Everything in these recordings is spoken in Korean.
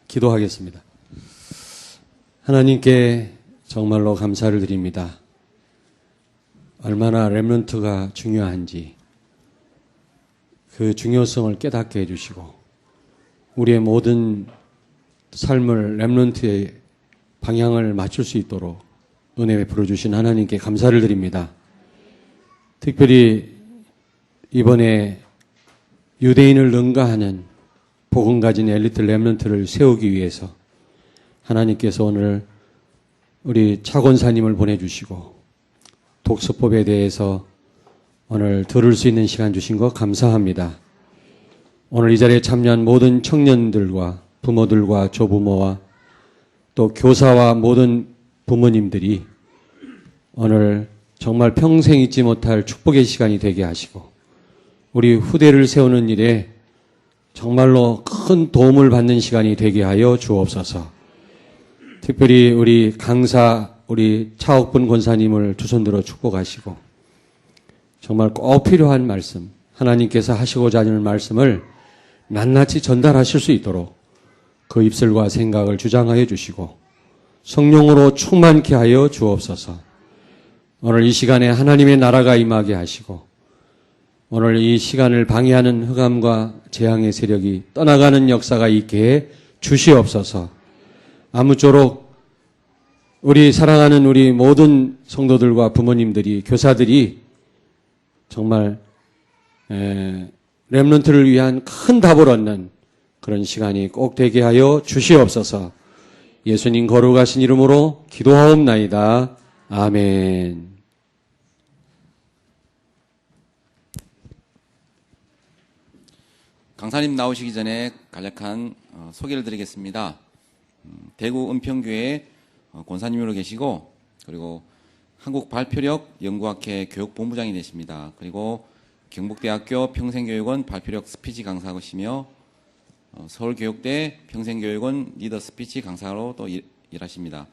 기도하겠습니다. 하나님께 정말로 감사를 드립니다. 얼마나 렘넌트가 중요한지 그 중요성을 깨닫게 해주시고 우리의 모든 삶을 렘넌트의 방향을 맞출 수 있도록 은혜 베풀어 주신 하나님께 감사를 드립니다. 특별히 이번에 유대인을 능가하는 복음 가진 엘리트 렘넌트를 세우기 위해서 하나님께서 오늘 우리 차 권사님을 보내주시고 독서법에 대해서 오늘 들을 수 있는 시간 주신 것 감사합니다. 오늘 이 자리에 참여한 모든 청년들과 부모들과 조부모와 또 교사와 모든 부모님들이 오늘 정말 평생 잊지 못할 축복의 시간이 되게 하시고 우리 후대를 세우는 일에 정말로 큰 도움을 받는 시간이 되게 하여 주옵소서. 특별히 우리 강사, 우리 차옥분 권사님을 두 손 들어 축복하시고 정말 꼭 필요한 말씀, 하나님께서 하시고자 하는 말씀을 낱낱이 전달하실 수 있도록 그 입술과 생각을 주장하여 주시고 성령으로 충만케 하여 주옵소서. 오늘 이 시간에 하나님의 나라가 임하게 하시고 오늘 이 시간을 방해하는 흑암과 재앙의 세력이 떠나가는 역사가 있게 해 주시옵소서. 아무쪼록 우리 사랑하는 우리 모든 성도들과 부모님들이 교사들이 정말 렘넌트를 위한 큰 답을 얻는 그런 시간이 꼭 되게 하여 주시옵소서. 예수님 거룩하신 이름으로 기도하옵나이다. 아멘. 강사님 나오시기 전에 간략한 소개를 드리겠습니다. 대구 은평교회 권사님으로 계시고 그리고 한국발표력 연구학회 교육본부장이 되십니다. 그리고 경북대학교 평생교육원 발표력 스피치 강사시며 서울교육대 평생교육원 리더 스피치 강사로 또 일하십니다.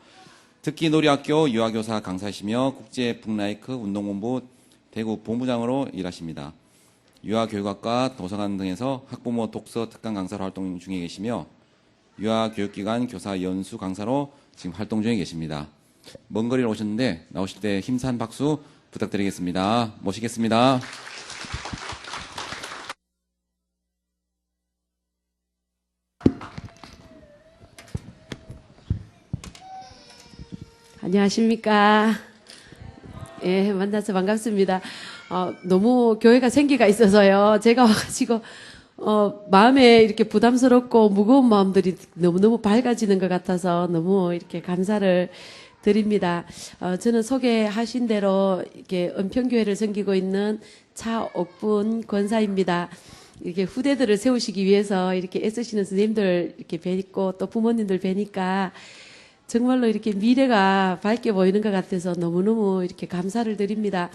특기놀이학교 유아교사 강사시며 국제북라이크 운동본부 대구 본부장으로 일하십니다. 유아교육학과 도서관 등에서 학부모 독서 특강 강사로 활동 중에 계시며 유아교육기관 교사 연수 강사로 지금 활동 중에 계십니다. 먼 거리를 오셨는데 나오실 때 힘찬 박수 부탁드리겠습니다. 모시겠습니다. 안녕하십니까. 예, 만나서 반갑습니다. 너무 교회가 생기가 있어서요. 제가 와가지고, 마음에 이렇게 부담스럽고 무거운 마음들이 너무너무 밝아지는 것 같아서 너무 이렇게 감사를 드립니다. 저는 소개하신 대로 이렇게 은평교회를 섬기고 있는 차옥분 권사입니다. 이렇게 후대들을 세우시기 위해서 이렇게 애쓰시는 선생님들 이렇게 뵙고 또 부모님들 뵈니까 정말로 이렇게 미래가 밝게 보이는 것 같아서 너무너무 이렇게 감사를 드립니다.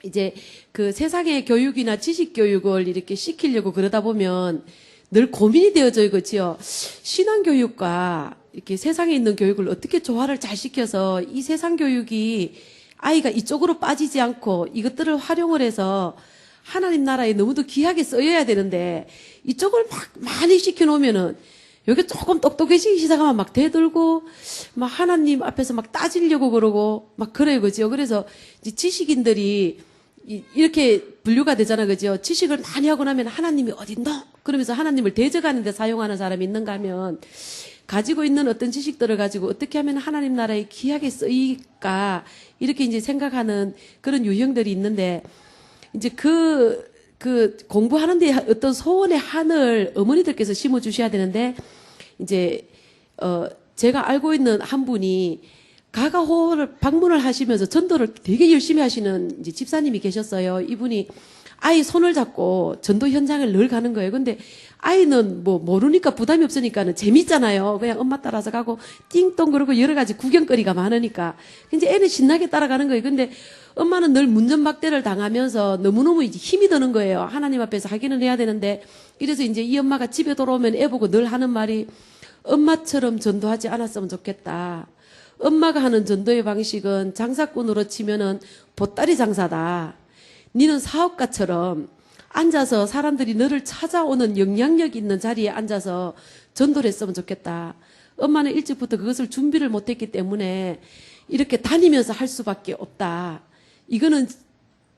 이제 그 세상의 교육이나 지식 교육을 이렇게 시키려고 그러다 보면 늘 고민이 되어져 있지요. 신앙 교육과 이렇게 세상에 있는 교육을 어떻게 조화를 잘 시켜서 이 세상 교육이 아이가 이쪽으로 빠지지 않고 이것들을 활용을 해서 하나님 나라에 너무도 귀하게 쓰여야 되는데 이쪽을 막 많이 시켜놓으면은 여기 조금 똑똑해지기 시작하면 막 대들고 막 하나님 앞에서 막 따지려고 그러고 막 그래요, 그죠? 그래서 이제 지식인들이 이렇게 분류가 되잖아, 그죠? 지식을 많이 하고 나면 하나님이 어딨노? 그러면서 하나님을 대적하는 데 사용하는 사람이 있는가 하면 가지고 있는 어떤 지식들을 가지고 어떻게 하면 하나님 나라에 귀하게 쓰일까 이렇게 이제 생각하는 그런 유형들이 있는데 이제 그 공부하는데 어떤 소원의 한을 어머니들께서 심어주셔야 되는데, 이제, 제가 알고 있는 한 분이 가가호를 방문을 하시면서 전도를 되게 열심히 하시는 이제 집사님이 계셨어요. 이분이 아이 손을 잡고 전도 현장을 늘 가는 거예요. 근데 아이는 뭐 모르니까 부담이 없으니까는 재밌잖아요. 그냥 엄마 따라서 가고 띵동 그러고 여러 가지 구경거리가 많으니까. 이제 애는 신나게 따라가는 거예요. 근데 엄마는 늘 문전박대를 당하면서 너무너무 이제 힘이 드는 거예요. 하나님 앞에서 하기는 해야 되는데. 이래서 이제 이 엄마가 집에 돌아오면 애 보고 늘 하는 말이 엄마처럼 전도하지 않았으면 좋겠다. 엄마가 하는 전도의 방식은 장사꾼으로 치면은 보따리 장사다. 니는 사업가처럼 앉아서 사람들이 너를 찾아오는 영향력 있는 자리에 앉아서 전도를 했으면 좋겠다. 엄마는 일찍부터 그것을 준비를 못했기 때문에 이렇게 다니면서 할 수밖에 없다. 이거는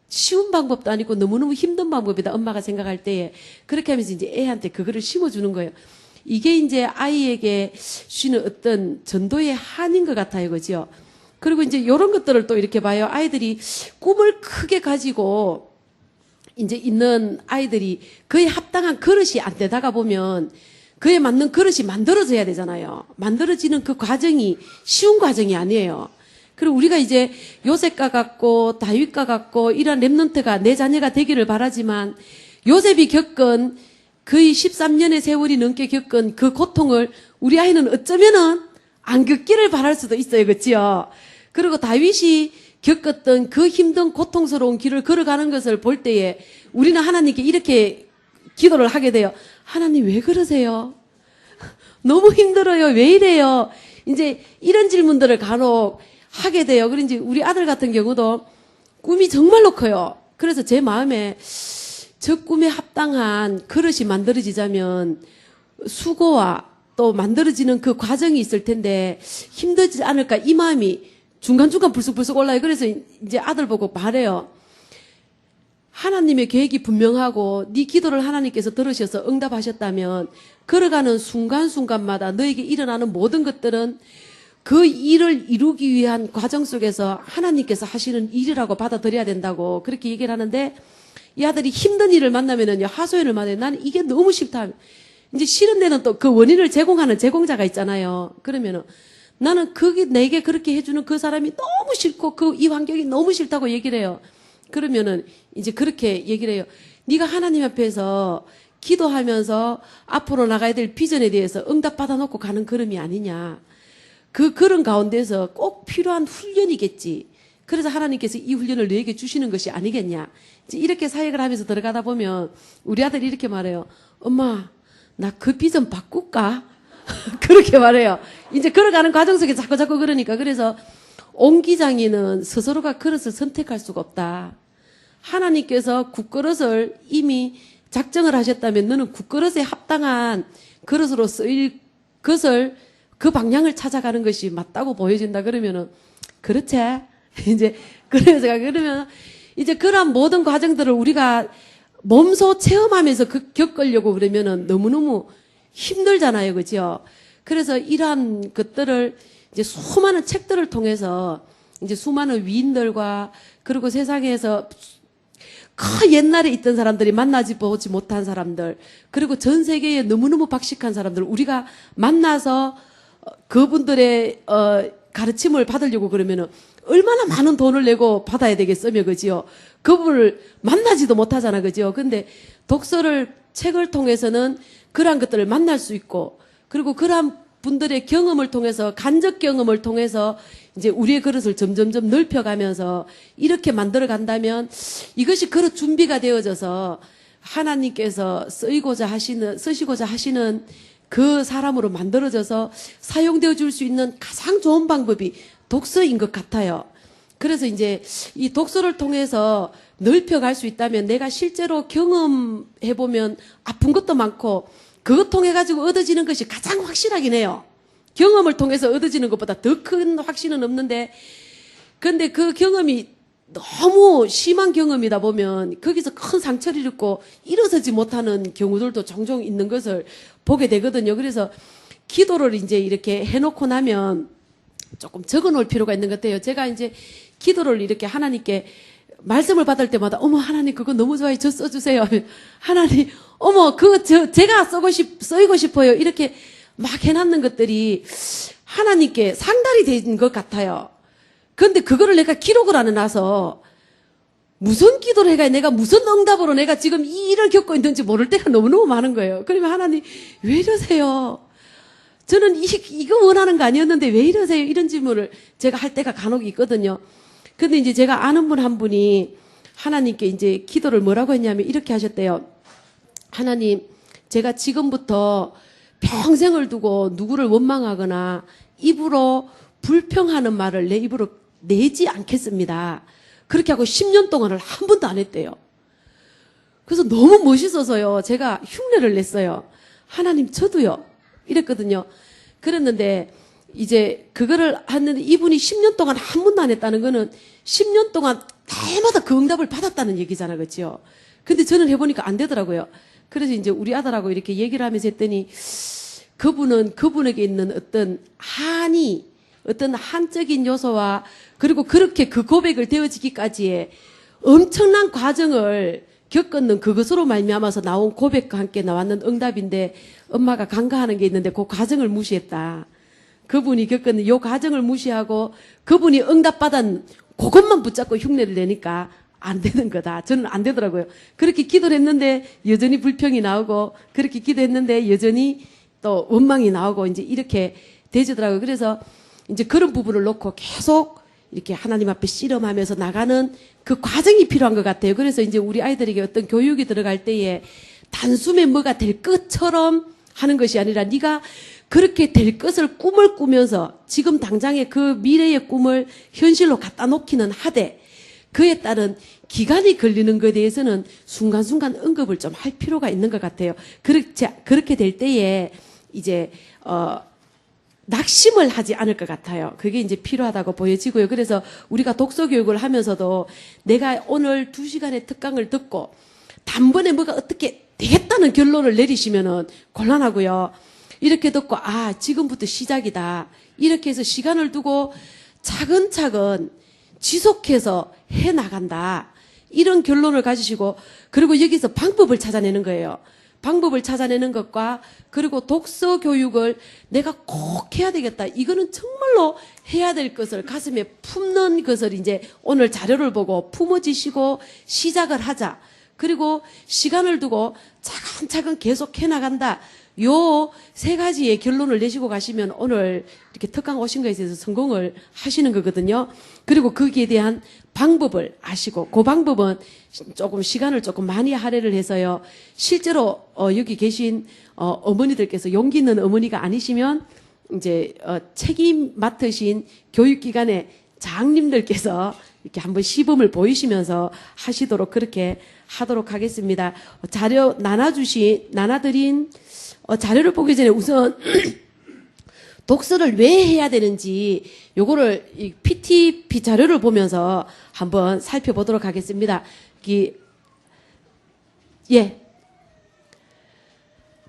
쉬운 방법도 아니고 너무너무 힘든 방법이다. 엄마가 생각할 때에. 그렇게 하면서 이제 애한테 그거를 심어주는 거예요. 이게 이제 아이에게 쉬는 어떤 전도의 한인 것 같아요. 그죠? 그리고 이제 이런 것들을 또 이렇게 봐요. 아이들이 꿈을 크게 가지고 이제 있는 아이들이 그에 합당한 그릇이 안 되다가 보면 그에 맞는 그릇이 만들어져야 되잖아요. 만들어지는 그 과정이 쉬운 과정이 아니에요. 그리고 우리가 이제 요셉과 같고 다윗과 같고 이런 렘넌트가 내 자녀가 되기를 바라지만 요셉이 겪은 거의 13년의 세월이 넘게 겪은 그 고통을 우리 아이는 어쩌면은 안 겪기를 바랄 수도 있어요. 그렇지요? 그리고 다윗이 겪었던 그 힘든 고통스러운 길을 걸어가는 것을 볼 때에 우리는 하나님께 이렇게 기도를 하게 돼요. 하나님 왜 그러세요? 너무 힘들어요. 왜 이래요? 이제 이런 질문들을 간혹 하게 돼요. 그런지 우리 아들 같은 경우도 꿈이 정말로 커요. 그래서 제 마음에 저 꿈에 합당한 그릇이 만들어지자면 수고와 또 만들어지는 그 과정이 있을 텐데 힘들지 않을까 이 마음이 중간중간 불쑥불쑥 올라요. 그래서 이제 아들 보고 말해요. 하나님의 계획이 분명하고 네 기도를 하나님께서 들으셔서 응답하셨다면 걸어가는 순간순간마다 너에게 일어나는 모든 것들은 그 일을 이루기 위한 과정 속에서 하나님께서 하시는 일이라고 받아들여야 된다고 그렇게 얘기를 하는데 이 아들이 힘든 일을 만나면은요 하소연을 만해요. 나는 이게 너무 싫다. 이제 싫은 데는 또 그 원인을 제공하는 제공자가 있잖아요. 그러면은 나는 그게 내게 그렇게 해주는 그 사람이 너무 싫고 그 이 환경이 너무 싫다고 얘기를 해요. 그러면은 이제 그렇게 얘기를 해요. 네가 하나님 앞에서 기도하면서 앞으로 나가야 될 비전에 대해서 응답 받아놓고 가는 걸음이 아니냐. 그 그런 가운데서 꼭 필요한 훈련이겠지. 그래서 하나님께서 이 훈련을 너에게 주시는 것이 아니겠냐. 이제 이렇게 사역을 하면서 들어가다 보면 우리 아들이 이렇게 말해요. 엄마, 나 그 비전 바꿀까? 그렇게 말해요. 이제 걸어가는 과정 속에 자꾸 그러니까. 그래서 옹기장이는 스스로가 그릇을 선택할 수가 없다. 하나님께서 국그릇을 이미 작정을 하셨다면 너는 국그릇에 합당한 그릇으로 쓰일 것을 그 방향을 찾아가는 것이 맞다고 보여진다. 그러면은 그렇지. 이제 그래서 제가 그러면 이제 그런 모든 과정들을 우리가 몸소 체험하면서 겪으려고 그러면은 너무너무 힘들잖아요. 그죠? 그래서 이러한 것들을 이제 수많은 책들을 통해서 이제 수많은 위인들과 그리고 세상에서 그 옛날에 있던 사람들이 만나지 보지 못한 사람들 그리고 전 세계에 너무너무 박식한 사람들 우리가 만나서 그분들의 가르침을 받으려고 그러면은 얼마나 많은 돈을 내고 받아야 되겠으며 그지요. 그분을 만나지도 못하잖아 그지요. 근데 독서를 책을 통해서는 그러한 것들을 만날 수 있고 그리고 그러한 분들의 경험을 통해서 간접 경험을 통해서 이제 우리의 그릇을 점점점 넓혀가면서 이렇게 만들어 간다면 이것이 그릇 준비가 되어져서 하나님께서 쓰시고자 하시는 그 사람으로 만들어져서 사용되어 줄 수 있는 가장 좋은 방법이 독서인 것 같아요. 그래서 이제 이 독서를 통해서 넓혀갈 수 있다면 내가 실제로 경험해보면 아픈 것도 많고 그것 통해 가지고 얻어지는 것이 가장 확실하긴 해요. 경험을 통해서 얻어지는 것보다 더 큰 확신은 없는데 근데 그 경험이 너무 심한 경험이다 보면 거기서 큰 상처를 입고 일어서지 못하는 경우들도 종종 있는 것을 보게 되거든요. 그래서 기도를 이제 이렇게 해놓고 나면 조금 적어 놓을 필요가 있는 것 같아요. 제가 이제 기도를 이렇게 하나님께 말씀을 받을 때마다 어머 하나님 그거 너무 좋아요. 저 써주세요. 하나님 어머 그거 제가 쓰이고 싶어요. 이렇게 막 해놨는 것들이 하나님께 상달이 된 것 같아요. 그런데 그거를 내가 기록을 안 해놔서 무슨 기도를 해가 내가 무슨 응답으로 내가 지금 이 일을 겪고 있는지 모를 때가 너무너무 많은 거예요. 그러면 하나님 왜 이러세요? 저는 이거 원하는 거 아니었는데 왜 이러세요? 이런 질문을 제가 할 때가 간혹 있거든요. 근데 이제 제가 아는 분 한 분이 하나님께 이제 기도를 뭐라고 했냐면 이렇게 하셨대요. 하나님, 제가 지금부터 평생을 두고 누구를 원망하거나 입으로 불평하는 말을 내 입으로 내지 않겠습니다. 그렇게 하고 10년 동안을 한 번도 안 했대요. 그래서 너무 멋있어서요. 제가 흉내를 냈어요. 하나님, 저도요. 이랬거든요. 그랬는데 이제 그거를 했는데 이분이 10년 동안 한 번도 안 했다는 거는 10년 동안 날마다 그 응답을 받았다는 얘기잖아, 그렇죠? 근데 저는 해보니까 안 되더라고요. 그래서 이제 우리 아들하고 이렇게 얘기를 하면서 했더니 그분은 그분에게 있는 어떤 한이, 어떤 한적인 요소와 그리고 그렇게 그 고백을 되어지기까지의 엄청난 과정을 겪었는 그것으로 말미암아서 나온 고백과 함께 나왔는 응답인데 엄마가 간과하는 게 있는데 그 과정을 무시했다. 그분이 겪은 이 과정을 무시하고 그분이 응답받은 그것만 붙잡고 흉내를 내니까 안 되는 거다. 저는 안 되더라고요. 그렇게 기도를 했는데 여전히 불평이 나오고 그렇게 기도했는데 여전히 또 원망이 나오고 이제 이렇게 되지더라고요. 그래서 이제 그런 부분을 놓고 계속 이렇게 하나님 앞에 씨름하면서 나가는 그 과정이 필요한 것 같아요. 그래서 이제 우리 아이들에게 어떤 교육이 들어갈 때에 단숨에 뭐가 될 것처럼 하는 것이 아니라 네가 그렇게 될 것을 꿈을 꾸면서 지금 당장의 그 미래의 꿈을 현실로 갖다 놓기는 하되 그에 따른 기간이 걸리는 것에 대해서는 순간순간 언급을 좀 할 필요가 있는 것 같아요. 그렇게 될 때에 이제 낙심을 하지 않을 것 같아요. 그게 이제 필요하다고 보여지고요. 그래서 우리가 독서 교육을 하면서도 내가 오늘 2시간의 특강을 듣고 단번에 뭐가 어떻게 되겠다는 결론을 내리시면은 곤란하고요. 이렇게 듣고 지금부터 시작이다. 이렇게 해서 시간을 두고 차근차근 지속해서 해 나간다. 이런 결론을 가지시고 그리고 여기서 방법을 찾아내는 거예요. 방법을 찾아내는 것과 그리고 독서 교육을 내가 꼭 해야 되겠다. 이거는 정말로 해야 될 것을 가슴에 품는 것을 이제 오늘 자료를 보고 품어지시고 시작을 하자. 그리고 시간을 두고 차근차근 계속 해나간다. 요 3가지의 결론을 내시고 가시면 오늘 이렇게 특강 오신 것에 대해서 성공을 하시는 거거든요. 그리고 거기에 대한 방법을 아시고 그 방법은 조금 시간을 조금 많이 할애를 해서요. 실제로 여기 계신 어머니들께서 용기 있는 어머니가 아니시면 이제 책임 맡으신 교육기관의 장님들께서 이렇게 한번 시범을 보이시면서 하시도록 그렇게 하도록 하겠습니다. 자료 나눠드린 자료를 보기 전에 우선 독서를 왜 해야 되는지 요거를 이 PTP 자료를 보면서 한번 살펴보도록 하겠습니다.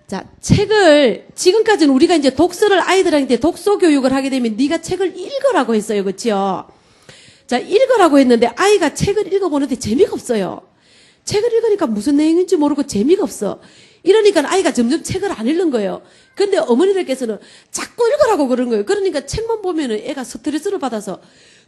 자, 책을 지금까지는 우리가 이제 독서를 아이들한테 독서 교육을 하게 되면 네가 책을 읽으라고 했어요. 그렇죠? 자, 읽으라고 했는데 아이가 책을 읽어보는데 재미가 없어요. 책을 읽으니까 무슨 내용인지 모르고 재미가 없어. 이러니까 아이가 점점 책을 안 읽는 거예요. 근데 어머니들께서는 자꾸 읽으라고 그러는 거예요. 그러니까 책만 보면은 애가 스트레스를 받아서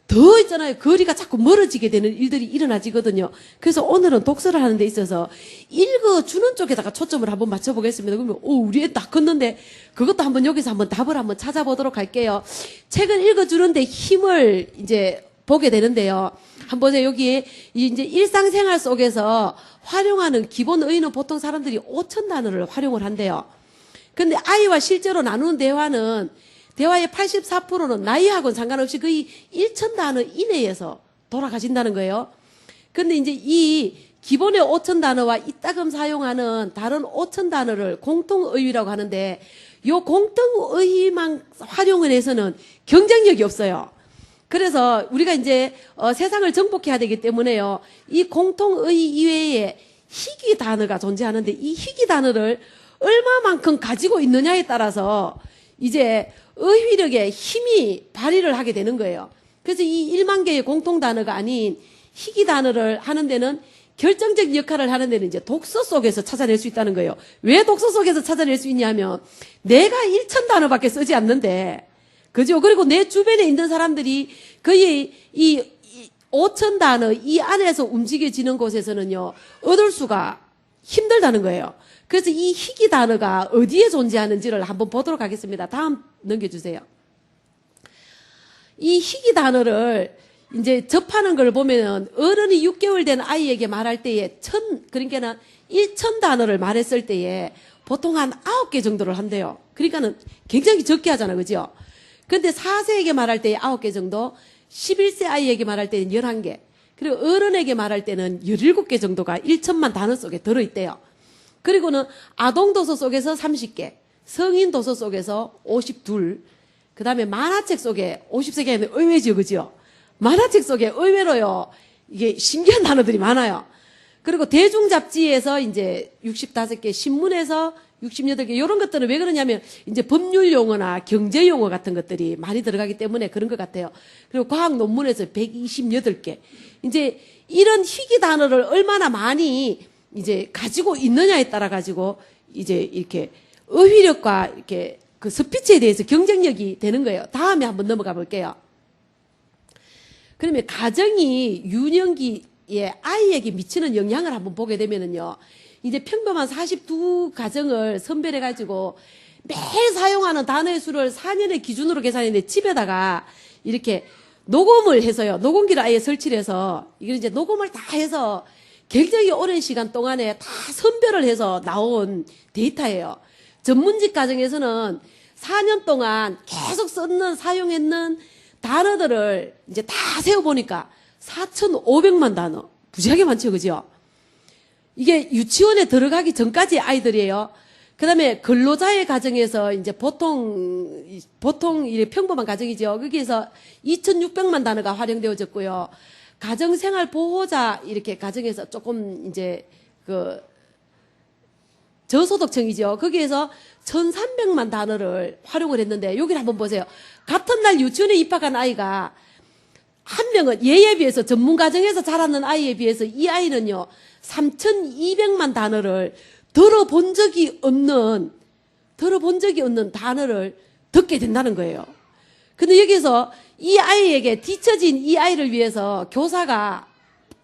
더 있잖아요. 거리가 자꾸 멀어지게 되는 일들이 일어나지거든요. 그래서 오늘은 독서를 하는 데 있어서 읽어주는 쪽에다가 초점을 한번 맞춰보겠습니다. 그러면 우리 애 다 컸는데 그것도 한번 여기서 한번 답을 한번 찾아보도록 할게요. 책을 읽어주는데 힘을 이제 보게 되는데요. 한번 보세요. 여기에 이제 일상생활 속에서 활용하는 기본 어휘는 보통 사람들이 5천 단어를 활용을 한대요. 근데 아이와 실제로 나누는 대화의 84%는 나이하고는 상관없이 거의 1천 단어 이내에서 돌아가신다는 거예요. 근데 이제 이 기본의 5천 단어와 이따금 사용하는 다른 5천 단어를 공통어휘라고 하는데 요 공통어휘만 활용을 해서는 경쟁력이 없어요. 그래서 우리가 이제 세상을 정복해야 되기 때문에요. 이 공통어휘 이외에 희귀 단어가 존재하는데 이 희귀 단어를 얼마만큼 가지고 있느냐에 따라서 이제 어휘력에 힘이 발휘를 하게 되는 거예요. 그래서 이 1만 개의 공통 단어가 아닌 희귀 단어를 하는 데는 결정적 역할을 하는 데는 이제 독서 속에서 찾아낼 수 있다는 거예요. 왜 독서 속에서 찾아낼 수 있냐면 내가 1천 단어밖에 쓰지 않는데 그죠? 그리고 내 주변에 있는 사람들이 거의 이 5천 단어 이 안에서 움직여지는 곳에서는요, 얻을 수가 힘들다는 거예요. 그래서 이 희귀 단어가 어디에 존재하는지를 한번 보도록 하겠습니다. 다음 넘겨주세요. 이 희귀 단어를 이제 접하는 걸 보면 어른이 6개월 된 아이에게 말할 때에 그러니까는 1천 단어를 말했을 때에 보통 한 9개 정도를 한대요. 그러니까는 굉장히 적게 하잖아. 그죠? 근데 4세에게 말할 때에 9개 정도, 11세 아이에게 말할 때는 11개, 그리고 어른에게 말할 때는 17개 정도가 1천만 단어 속에 들어있대요. 그리고는 아동도서 속에서 30개, 성인 도서 속에서 52, 그 다음에 만화책 속에 50세계에는 의외죠, 그죠? 만화책 속에 의외로요, 이게 신기한 단어들이 많아요. 그리고 대중 잡지에서 이제 65개, 신문에서 68개, 이런 것들은 왜 그러냐면, 이제 법률 용어나 경제 용어 같은 것들이 많이 들어가기 때문에 그런 것 같아요. 그리고 과학 논문에서 128개. 이제 이런 희귀 단어를 얼마나 많이 이제 가지고 있느냐에 따라 가지고 이제 이렇게 어휘력과 이렇게 그 스피치에 대해서 경쟁력이 되는 거예요. 다음에 한번 넘어가 볼게요. 그러면 가정이 유년기에 아이에게 미치는 영향을 한번 보게 되면은요, 이제 평범한 42가정을 선별해가지고 매일 사용하는 단어의 수를 4년의 기준으로 계산했는데 집에다가 이렇게 녹음을 해서요, 녹음기를 아예 설치를 해서 이걸 이제 녹음을 다 해서 굉장히 오랜 시간 동안에 다 선별을 해서 나온 데이터예요. 전문직 가정에서는 4년 동안 계속 사용했는 단어들을 이제 다 세어보니까 4,500만 단어. 무지하게 많죠, 그죠? 이게 유치원에 들어가기 전까지 아이들이에요. 그 다음에 근로자의 가정에서 이제 보통 이 평범한 가정이죠. 거기에서 2,600만 단어가 활용되어졌고요. 가정생활 보호자 이렇게 가정에서 조금 이제 그 저소득층이죠. 거기에서 1,300만 단어를 활용을 했는데 여기를 한번 보세요. 같은 날 유치원에 입학한 아이가 한 명은 얘에 비해서 전문 가정에서 자라는 아이에 비해서 이 아이는요 3,200만 단어를 들어본 적이 없는 단어를 듣게 된다는 거예요. 근데 여기서 이 아이에게 뒤처진 이 아이를 위해서 교사가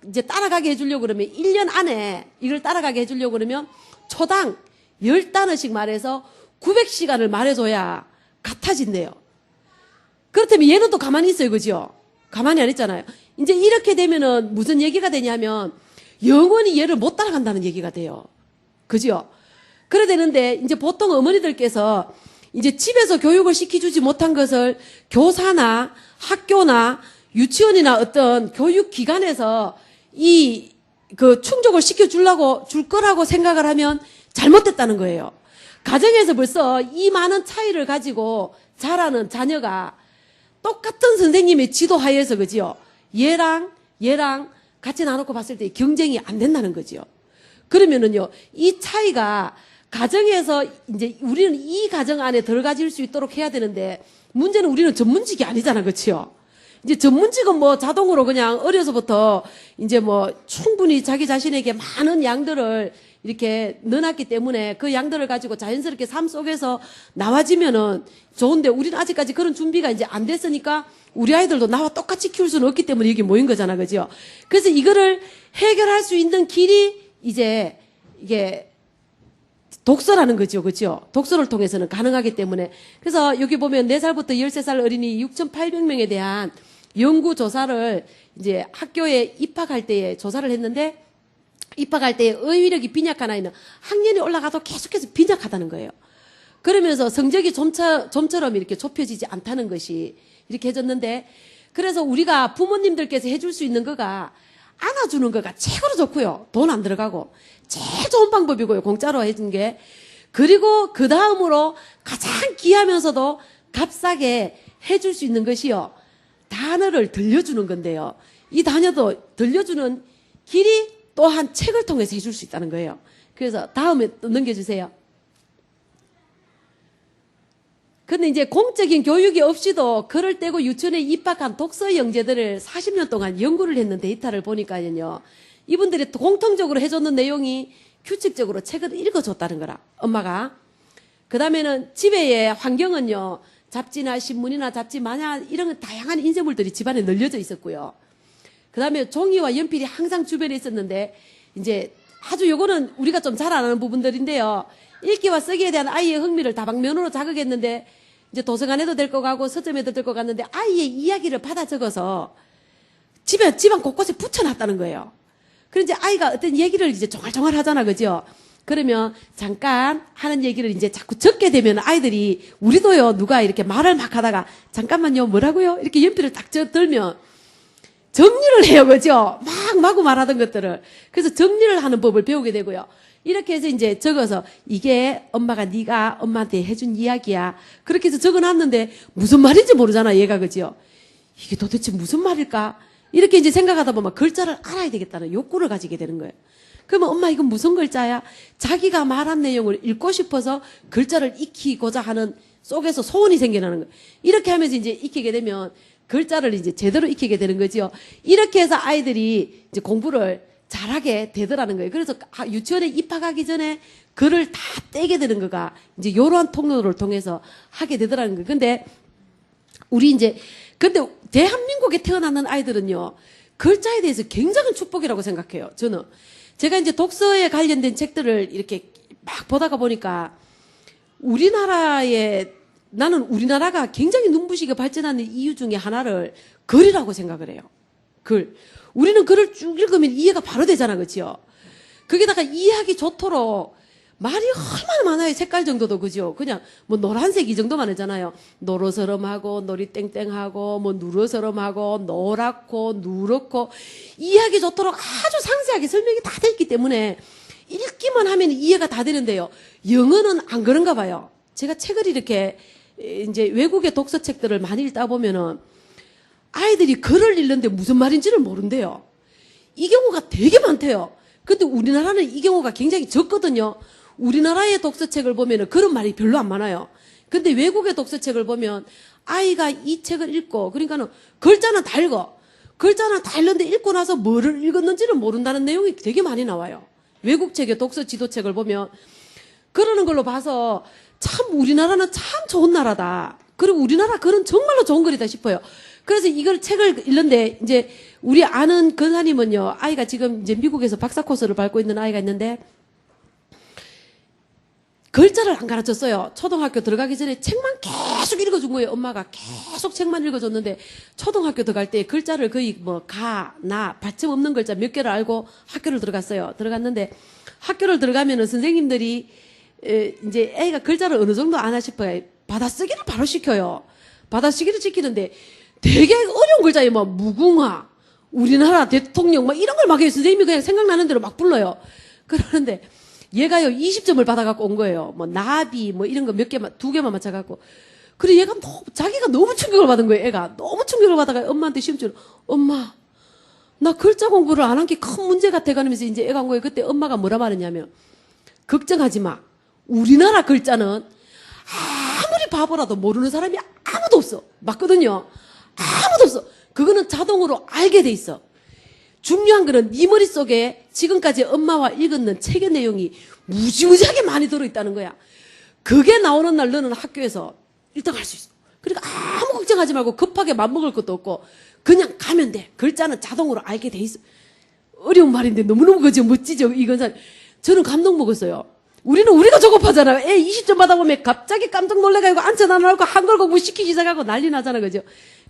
이제 따라가게 해주려고 그러면 1년 안에 이걸 따라가게 해주려고 그러면 초당 10단어씩 말해서 900시간을 말해줘야 같아진대요. 그렇다면 얘는 또 가만히 있어요, 그죠? 가만히 안 있잖아요. 이제 이렇게 되면은 무슨 얘기가 되냐면 영원히 얘를 못 따라간다는 얘기가 돼요. 그죠? 그래 되는데 이제 보통 어머니들께서 이제 집에서 교육을 시켜주지 못한 것을 교사나 학교나 유치원이나 어떤 교육기관에서 그 충족을 시켜주려고 줄 거라고 생각을 하면 잘못됐다는 거예요. 가정에서 벌써 이 많은 차이를 가지고 자라는 자녀가 똑같은 선생님의 지도하에서 그지요. 얘랑 같이 나눠놓고 봤을 때 경쟁이 안 된다는 거죠. 그러면은요, 이 차이가 가정에서 이제 우리는 이 가정 안에 들어가질 수 있도록 해야 되는데 문제는 우리는 전문직이 아니잖아, 그렇죠? 이제 전문직은 뭐 자동으로 그냥 어려서부터 이제 뭐 충분히 자기 자신에게 많은 양들을 이렇게 넣어놨기 때문에 그 양들을 가지고 자연스럽게 삶 속에서 나와지면은 좋은데 우리는 아직까지 그런 준비가 이제 안 됐으니까 우리 아이들도 나와 똑같이 키울 수는 없기 때문에 여기 모인 거잖아, 그죠? 그래서 이거를 해결할 수 있는 길이 이제 이게 독서라는 거죠, 그죠? 독서를 통해서는 가능하기 때문에. 그래서 여기 보면 4살부터 13살 어린이 6,800명에 대한 연구조사를 이제 학교에 입학할 때에 조사를 했는데 입학할 때 어휘력이 빈약한 아이는 학년이 올라가도 계속해서 빈약하다는 거예요. 그러면서 성적이 좀처럼 이렇게 좁혀지지 않다는 것이 이렇게 해졌는데 그래서 우리가 부모님들께서 해줄 수 있는 거가 안아주는 거가 최고로 좋고요. 돈 안 들어가고 제일 좋은 방법이고요. 공짜로 해준 게. 그리고 그 다음으로 가장 귀하면서도 값싸게 해줄 수 있는 것이요. 단어를 들려주는 건데요. 이 단어도 들려주는 길이 또한 책을 통해서 해줄 수 있다는 거예요. 그래서 다음에 또 넘겨주세요. 근데 이제 공적인 교육이 없이도 글을 떼고 유치원에 입학한 독서 영재들을 40년 동안 연구를 했는 데이터를 보니까요. 이분들이 공통적으로 해줬는 내용이 규칙적으로 책을 읽어줬다는 거라. 엄마가. 그 다음에는 집의 환경은요. 잡지나 신문이나 잡지 마냥 이런 다양한 인쇄물들이 집안에 널려져 있었고요. 그 다음에 종이와 연필이 항상 주변에 있었는데 이제 아주 요거는 우리가 좀 잘 아는 부분들인데요. 읽기와 쓰기에 대한 아이의 흥미를 다방면으로 자극했는데 이제 도서관에도 데리고 가고 서점에도 데리고 갔는데 아이의 이야기를 받아 적어서 집안 곳곳에 붙여놨다는 거예요. 그런데 아이가 어떤 얘기를 이제 종알종알 하잖아, 그죠? 그러면 잠깐 하는 얘기를 이제 자꾸 적게 되면 아이들이 우리도요 누가 이렇게 말을 막 하다가 잠깐만요 뭐라고요? 이렇게 연필을 딱 들면 정리를 해요, 그죠? 막 마구 말하던 것들을. 그래서 정리를 하는 법을 배우게 되고요. 이렇게 해서 이제 적어서 이게 엄마가 네가 엄마한테 해준 이야기야. 그렇게 해서 적어놨는데 무슨 말인지 모르잖아, 얘가. 그죠? 이게 도대체 무슨 말일까? 이렇게 이제 생각하다 보면 글자를 알아야 되겠다는 욕구를 가지게 되는 거예요. 그러면 엄마 이건 무슨 글자야? 자기가 말한 내용을 읽고 싶어서 글자를 익히고자 하는 속에서 소원이 생겨나는 거예요. 이렇게 하면서 이제 익히게 되면 글자를 이제 제대로 익히게 되는 거지요. 이렇게 해서 아이들이 이제 공부를 잘하게 되더라는 거예요. 그래서 유치원에 입학하기 전에 글을 다 떼게 되는 거가 이제 이러한 통로를 통해서 하게 되더라는 거예요. 근데 근데 대한민국에 태어나는 아이들은요, 글자에 대해서 굉장한 축복이라고 생각해요. 저는. 제가 이제 독서에 관련된 책들을 이렇게 막 보다가 보니까 나는 우리나라가 굉장히 눈부시게 발전하는 이유 중에 하나를 글이라고 생각을 해요. 글. 우리는 글을 쭉 읽으면 이해가 바로 되잖아, 그치요? 거기다가 이해하기 좋도록 말이 얼마나 많아요. 색깔 정도도, 그죠? 그냥 뭐 노란색 이 정도만 하잖아요. 노로서름하고 노리땡땡하고 뭐 누르서름하고 노랗고 누렇고 이해하기 좋도록 아주 상세하게 설명이 다 돼 있기 때문에 읽기만 하면 이해가 다 되는데요. 영어는 안 그런가 봐요. 제가 책을 이렇게 이제 외국의 독서책들을 많이 읽다 보면은 아이들이 글을 읽는데 무슨 말인지를 모른대요. 이 경우가 되게 많대요. 근데 우리나라는 이 경우가 굉장히 적거든요. 우리나라의 독서책을 보면은 그런 말이 별로 안 많아요. 근데 외국의 독서책을 보면 아이가 이 책을 읽고, 그러니까는 글자는 다 읽어. 글자는 다 읽는데 읽고 나서 뭐를 읽었는지는 모른다는 내용이 되게 많이 나와요. 외국 책의 독서 지도책을 보면 그러는 걸로 봐서 참 우리나라는 참 좋은 나라다. 그리고 우리나라 글은 정말로 좋은 글이다 싶어요. 그래서 이걸 책을 읽는데 이제 우리 아는 근사님은요, 아이가 지금 이제 미국에서 박사 코스를 밟고 있는 아이가 있는데 글자를 안 가르쳤어요. 초등학교 들어가기 전에 책만 계속 읽어준 거예요. 엄마가 계속 책만 읽어줬는데 초등학교 들어갈 때 글자를 거의 뭐 가, 나, 받침 없는 글자 몇 개를 알고 학교를 들어갔어요. 들어갔는데 학교를 들어가면은 선생님들이 이제 애가 글자를 어느 정도 아나 싶어요. 받아쓰기를 바로 시켜요. 받아쓰기를 시키는데 되게 어려운 글자예요. 뭐 무궁화, 우리나라 대통령 막 이런 걸 막 해요. 선생님이 그냥 생각나는 대로 막 불러요. 그러는데 얘가요 20점을 받아갖고 온 거예요. 뭐 나비 뭐 이런 거 몇 개만 2개만 맞춰갖고. 그래 얘가 자기가 너무 충격을 받은 거예요. 애가 너무 충격을 받아가 엄마한테 시험 치러 엄마 나 글자 공부를 안 한 게 큰 문제 같아 가면서 이제 애가 온 거예요. 그때 엄마가 뭐라 말했냐면 걱정하지 마. 우리나라 글자는 아무리 바보라도 모르는 사람이 아무도 없어. 맞거든요. 아무도 없어. 그거는 자동으로 알게 돼 있어. 중요한 거는 네 머릿속에 지금까지 엄마와 읽었는 책의 내용이 무지무지하게 많이 들어있다는 거야. 그게 나오는 날 너는 학교에서 1등 할 수 있어. 그러니까 아무 걱정하지 말고 급하게 맘먹을 것도 없고 그냥 가면 돼. 글자는 자동으로 알게 돼 있어. 어려운 말인데 너무너무 그죠? 멋지죠? 이건 저는 감동 먹었어요. 우리가 조급하잖아요. 애 20점 받아보면 갑자기 깜짝 놀래가지고 앉혀다 놓고 한글 공부 시키기 시작하고 난리 나잖아. 그죠?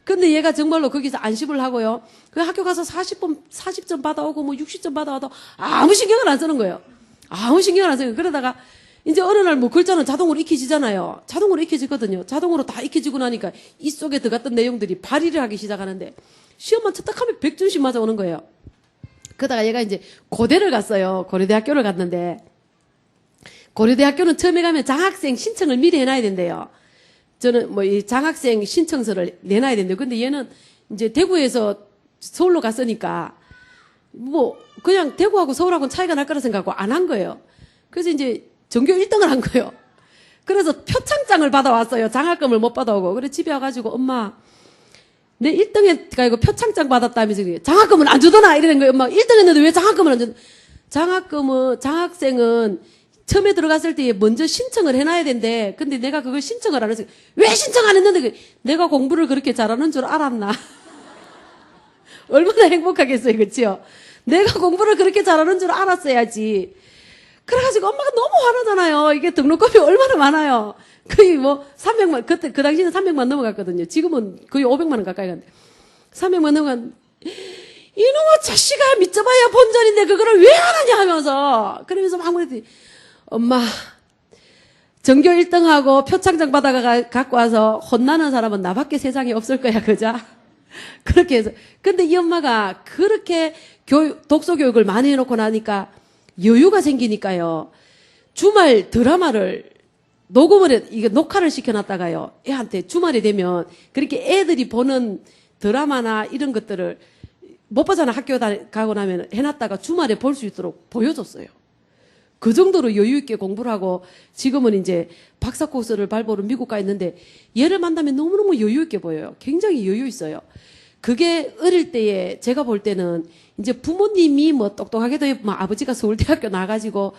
근데 얘가 정말로 거기서 안심을 하고요. 그 학교 가서 40점 받아오고 뭐 60점 받아와도 아무 신경을 안 쓰는 거예요. 아무 신경을 안 쓰는 거예요. 그러다가 이제 어느 날 뭐 글자는 자동으로 익혀지잖아요. 자동으로 익혀지거든요. 자동으로 다 익혀지고 나니까 이 속에 들어갔던 내용들이 발휘를 하기 시작하는데 시험만 쳤딱하면 100점씩 맞아오는 거예요. 그러다가 얘가 이제 고대를 갔어요. 고려대학교를 갔는데 고려대학교는 처음에 가면 장학생 신청을 미리 해놔야 된대요. 저는 뭐 이 장학생 신청서를 내놔야 된대요. 근데 얘는 이제 대구에서 서울로 갔으니까 뭐 그냥 대구하고 서울하고는 차이가 날 거라 생각하고 안 한 거예요. 그래서 이제 전교 1등을 한 거예요. 그래서 표창장을 받아왔어요. 장학금을 못 받아오고. 그래 집에 와가지고 엄마 내 1등에 가지고 표창장 받았다면서 장학금은 안 주더나 이러는 거예요. 엄마 1등 했는데 왜 장학금을 안 주나. 장학생은 처음에 들어갔을 때 먼저 신청을 해놔야 된대. 근데 내가 그걸 신청을 안 해서 왜 신청 안 했는데 내가 공부를 그렇게 잘하는 줄 알았나. 얼마나 행복하겠어요. 그치요? 내가 공부를 그렇게 잘하는 줄 알았어야지. 그래가지고 엄마가 너무 화나잖아요. 이게 등록금이 얼마나 많아요. 거의 뭐 300만, 그때, 그 당시에는 300만 넘어갔거든요. 지금은 거의 500만 원 가까이 갔는데. 300만 넘어간, 이놈의 자식아, 믿져봐야 본전인데 그거를 왜 안 하냐 하면서. 그러면서 막 그랬더니, 엄마, 전교 1등하고 표창장 받아가 갖고 와서 혼나는 사람은 나밖에 세상에 없을 거야, 그자? 그렇게 해서. 근데 이 엄마가 그렇게 독서 교육을 많이 해놓고 나니까 여유가 생기니까요. 주말 드라마를 이게 녹화를 시켜놨다가요. 애한테 주말이 되면 그렇게 애들이 보는 드라마나 이런 것들을 못 보잖아. 학교 가고 나면 해놨다가 주말에 볼 수 있도록 보여줬어요. 그 정도로 여유 있게 공부를 하고 지금은 이제 박사 코스를 밟으러 미국 가 있는데 얘를 만나면 너무너무 여유 있게 보여요. 굉장히 여유 있어요. 그게 어릴 때에 제가 볼 때는 이제 부모님이 뭐 똑똑하게도 뭐 아버지가 서울대학교 나가지고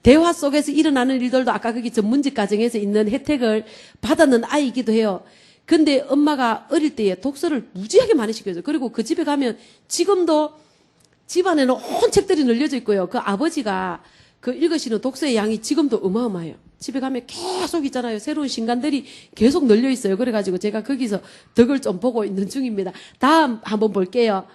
대화 속에서 일어나는 일들도 아까 거기 전문직 과정에서 있는 혜택을 받았는 아이이기도 해요. 근데 엄마가 어릴 때에 독서를 무지하게 많이 시켜줘요. 그리고 그 집에 가면 지금도 집안에는 온 책들이 널려져 있고요. 그 아버지가 그 읽으시는 독서의 양이 지금도 어마어마해요. 집에 가면 계속 있잖아요. 새로운 신간들이 계속 널려 있어요. 그래가지고 제가 거기서 덕을 좀 보고 있는 중입니다. 다음 한번 볼게요.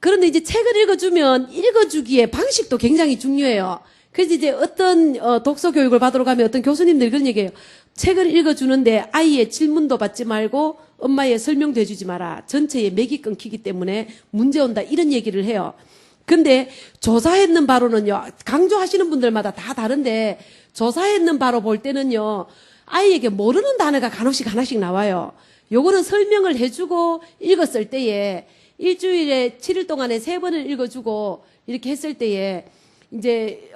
그런데 이제 책을 읽어주면 읽어주기의 방식도 굉장히 중요해요. 그래서 이제 어떤 독서 교육을 받으러 가면 어떤 교수님들이 그런 얘기해요. 책을 읽어주는데 아이의 질문도 받지 말고 엄마의 설명도 해주지 마라. 전체에 맥이 끊기기 때문에 문제 온다. 이런 얘기를 해요. 근데 조사했는 바로는요. 강조하시는 분들마다 다 다른데 조사했는 바로 볼 때는요. 아이에게 모르는 단어가 간혹씩 하나씩 나와요. 요거는 설명을 해주고 읽었을 때에 일주일에 7일 동안에 3번을 읽어주고 이렇게 했을 때에 이제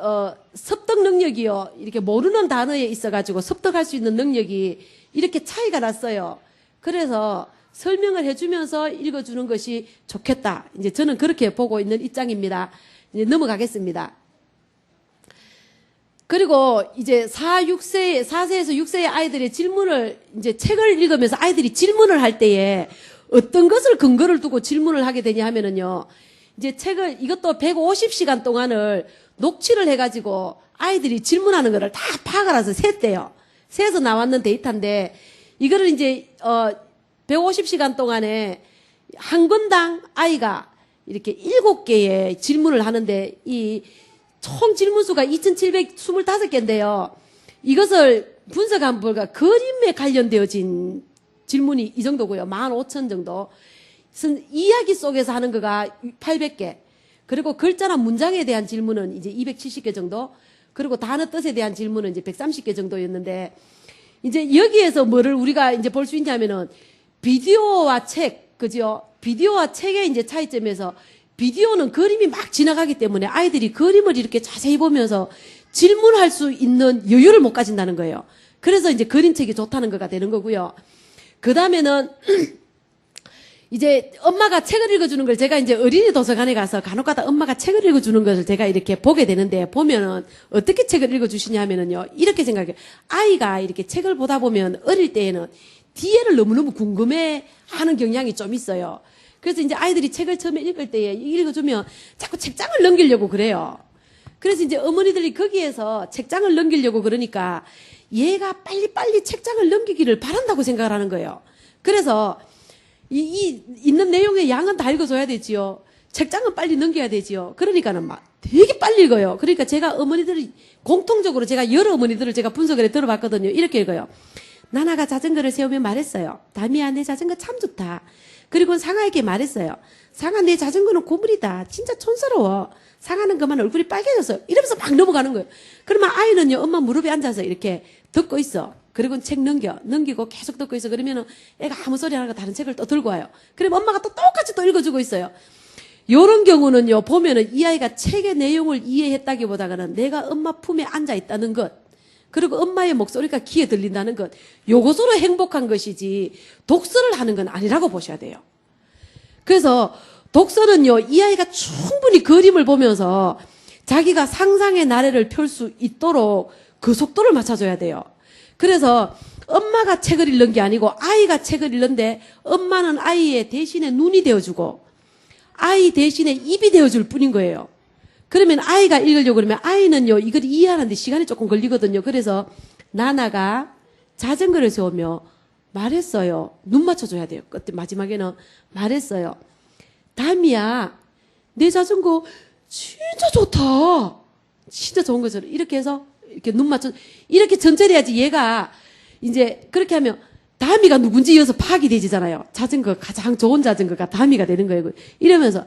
습득 능력이요. 이렇게 모르는 단어에 있어가지고 습득할 수 있는 능력이 이렇게 차이가 났어요. 그래서 설명을 해주면서 읽어주는 것이 좋겠다. 이제 저는 그렇게 보고 있는 입장입니다. 이제 넘어가겠습니다. 그리고 이제 4세에서 6세의 아이들의 질문을 이제 책을 읽으면서 아이들이 질문을 할 때에 어떤 것을 근거를 두고 질문을 하게 되냐 하면은요. 이제 책을 이것도 150시간 동안을 녹취를 해가지고 아이들이 질문하는 거를 다 파악을 해서 셌대요. 세서 나왔는 데이터인데 이거를 이제 150시간 동안에 한 권당 아이가 이렇게 7개의 질문을 하는데 이 총 질문수가 2725개인데요. 이것을 분석한 결과 그림에 관련되어진 질문이 이 정도고요. 15,000 정도. 이야기 속에서 하는 거가 800개. 그리고 글자나 문장에 대한 질문은 이제 270개 정도. 그리고 단어 뜻에 대한 질문은 이제 130개 정도였는데 이제 여기에서 뭐를 우리가 이제 볼 수 있냐면은 비디오와 책, 그죠? 비디오와 책의 이제 차이점에서 비디오는 그림이 막 지나가기 때문에 아이들이 그림을 이렇게 자세히 보면서 질문할 수 있는 여유를 못 가진다는 거예요. 그래서 이제 그림책이 좋다는 거가 되는 거고요. 그 다음에는 이제 엄마가 책을 읽어주는 걸 제가 이제 어린이 도서관에 가서 간혹가다 엄마가 책을 읽어주는 것을 제가 이렇게 보게 되는데 보면은 어떻게 책을 읽어주시냐 하면은요. 이렇게 생각해요. 아이가 이렇게 책을 보다 보면 어릴 때에는 뒤에를 너무너무 궁금해 하는 경향이 좀 있어요. 그래서 이제 아이들이 책을 처음에 읽을 때에 읽어주면 자꾸 책장을 넘기려고 그래요. 그래서 이제 어머니들이 거기에서 책장을 넘기려고 그러니까 얘가 빨리빨리 책장을 넘기기를 바란다고 생각을 하는 거예요. 그래서 이 있는 내용의 양은 다 읽어줘야 되지요. 책장은 빨리 넘겨야 되지요. 그러니까는 막 되게 빨리 읽어요. 그러니까 제가 어머니들이 공통적으로 제가 여러 어머니들을 제가 분석을 해 들어봤거든요. 이렇게 읽어요. 나나가 자전거를 세우며 말했어요. 다미야 내 자전거 참 좋다. 그리고 상아에게 말했어요. 상아 내 자전거는 고물이다. 진짜 촌스러워. 상아는 그만 얼굴이 빨개졌어요. 이러면서 막 넘어가는 거예요. 그러면 아이는요. 엄마 무릎에 앉아서 이렇게 듣고 있어. 그리고 책 넘기고 계속 듣고 있어. 그러면은 애가 아무 소리 안 하고 다른 책을 또 들고 와요. 그러면 엄마가 또 똑같이 또 읽어주고 있어요. 요런 경우는요. 보면은 이 아이가 책의 내용을 이해했다기보다는 내가 엄마 품에 앉아 있다는 것. 그리고 엄마의 목소리가 귀에 들린다는 것. 요것으로 행복한 것이지 독서를 하는 건 아니라고 보셔야 돼요. 그래서 독서는요. 이 아이가 충분히 그림을 보면서 자기가 상상의 나래를 펼 수 있도록 그 속도를 맞춰줘야 돼요. 그래서 엄마가 책을 읽는 게 아니고 아이가 책을 읽는데 엄마는 아이의 대신에 눈이 되어주고 아이 대신에 입이 되어줄 뿐인 거예요. 그러면 아이가 읽으려고 그러면 아이는요, 이걸 이해하는데 시간이 조금 걸리거든요. 그래서 나나가 자전거를 세우며 말했어요. 눈 맞춰줘야 돼요. 그때 마지막에는 말했어요. 다미야, 내 자전거 진짜 좋다. 진짜 좋은 것처럼. 이렇게 해서 이렇게 눈 맞춰, 이렇게 전철 해야지 얘가 이제 그렇게 하면 다미가 누군지 이어서 파악이 되지잖아요. 자전거, 가장 좋은 자전거가 다미가 되는 거예요. 이러면서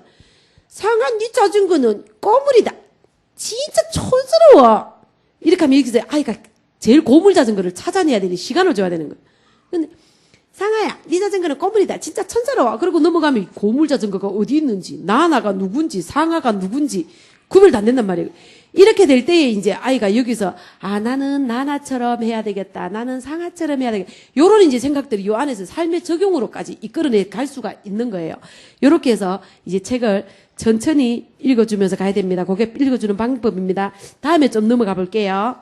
상아 네 자전거는 꼬물이다. 진짜 촌스러워. 이렇게 하면 여기서 아이가 제일 고물 자전거를 찾아내야 되니 시간을 줘야 되는 거야. 근데 상아야, 네 자전거는 꼬물이다. 진짜 천사로워. 그러고 넘어가면 고물 자전거가 어디 있는지, 나나가 누군지, 상아가 누군지 구별도 안 된단 말이에요. 이렇게 될 때에 이제 아이가 여기서 아 나는 나나처럼 해야 되겠다. 나는 상아처럼 해야 되겠다. 요런 이제 생각들이 요 안에서 삶의 적용으로까지 이끌어내 갈 수가 있는 거예요. 요렇게 해서 이제 책을 천천히 읽어주면서 가야 됩니다. 그게 읽어주는 방법입니다. 다음에 좀 넘어가 볼게요.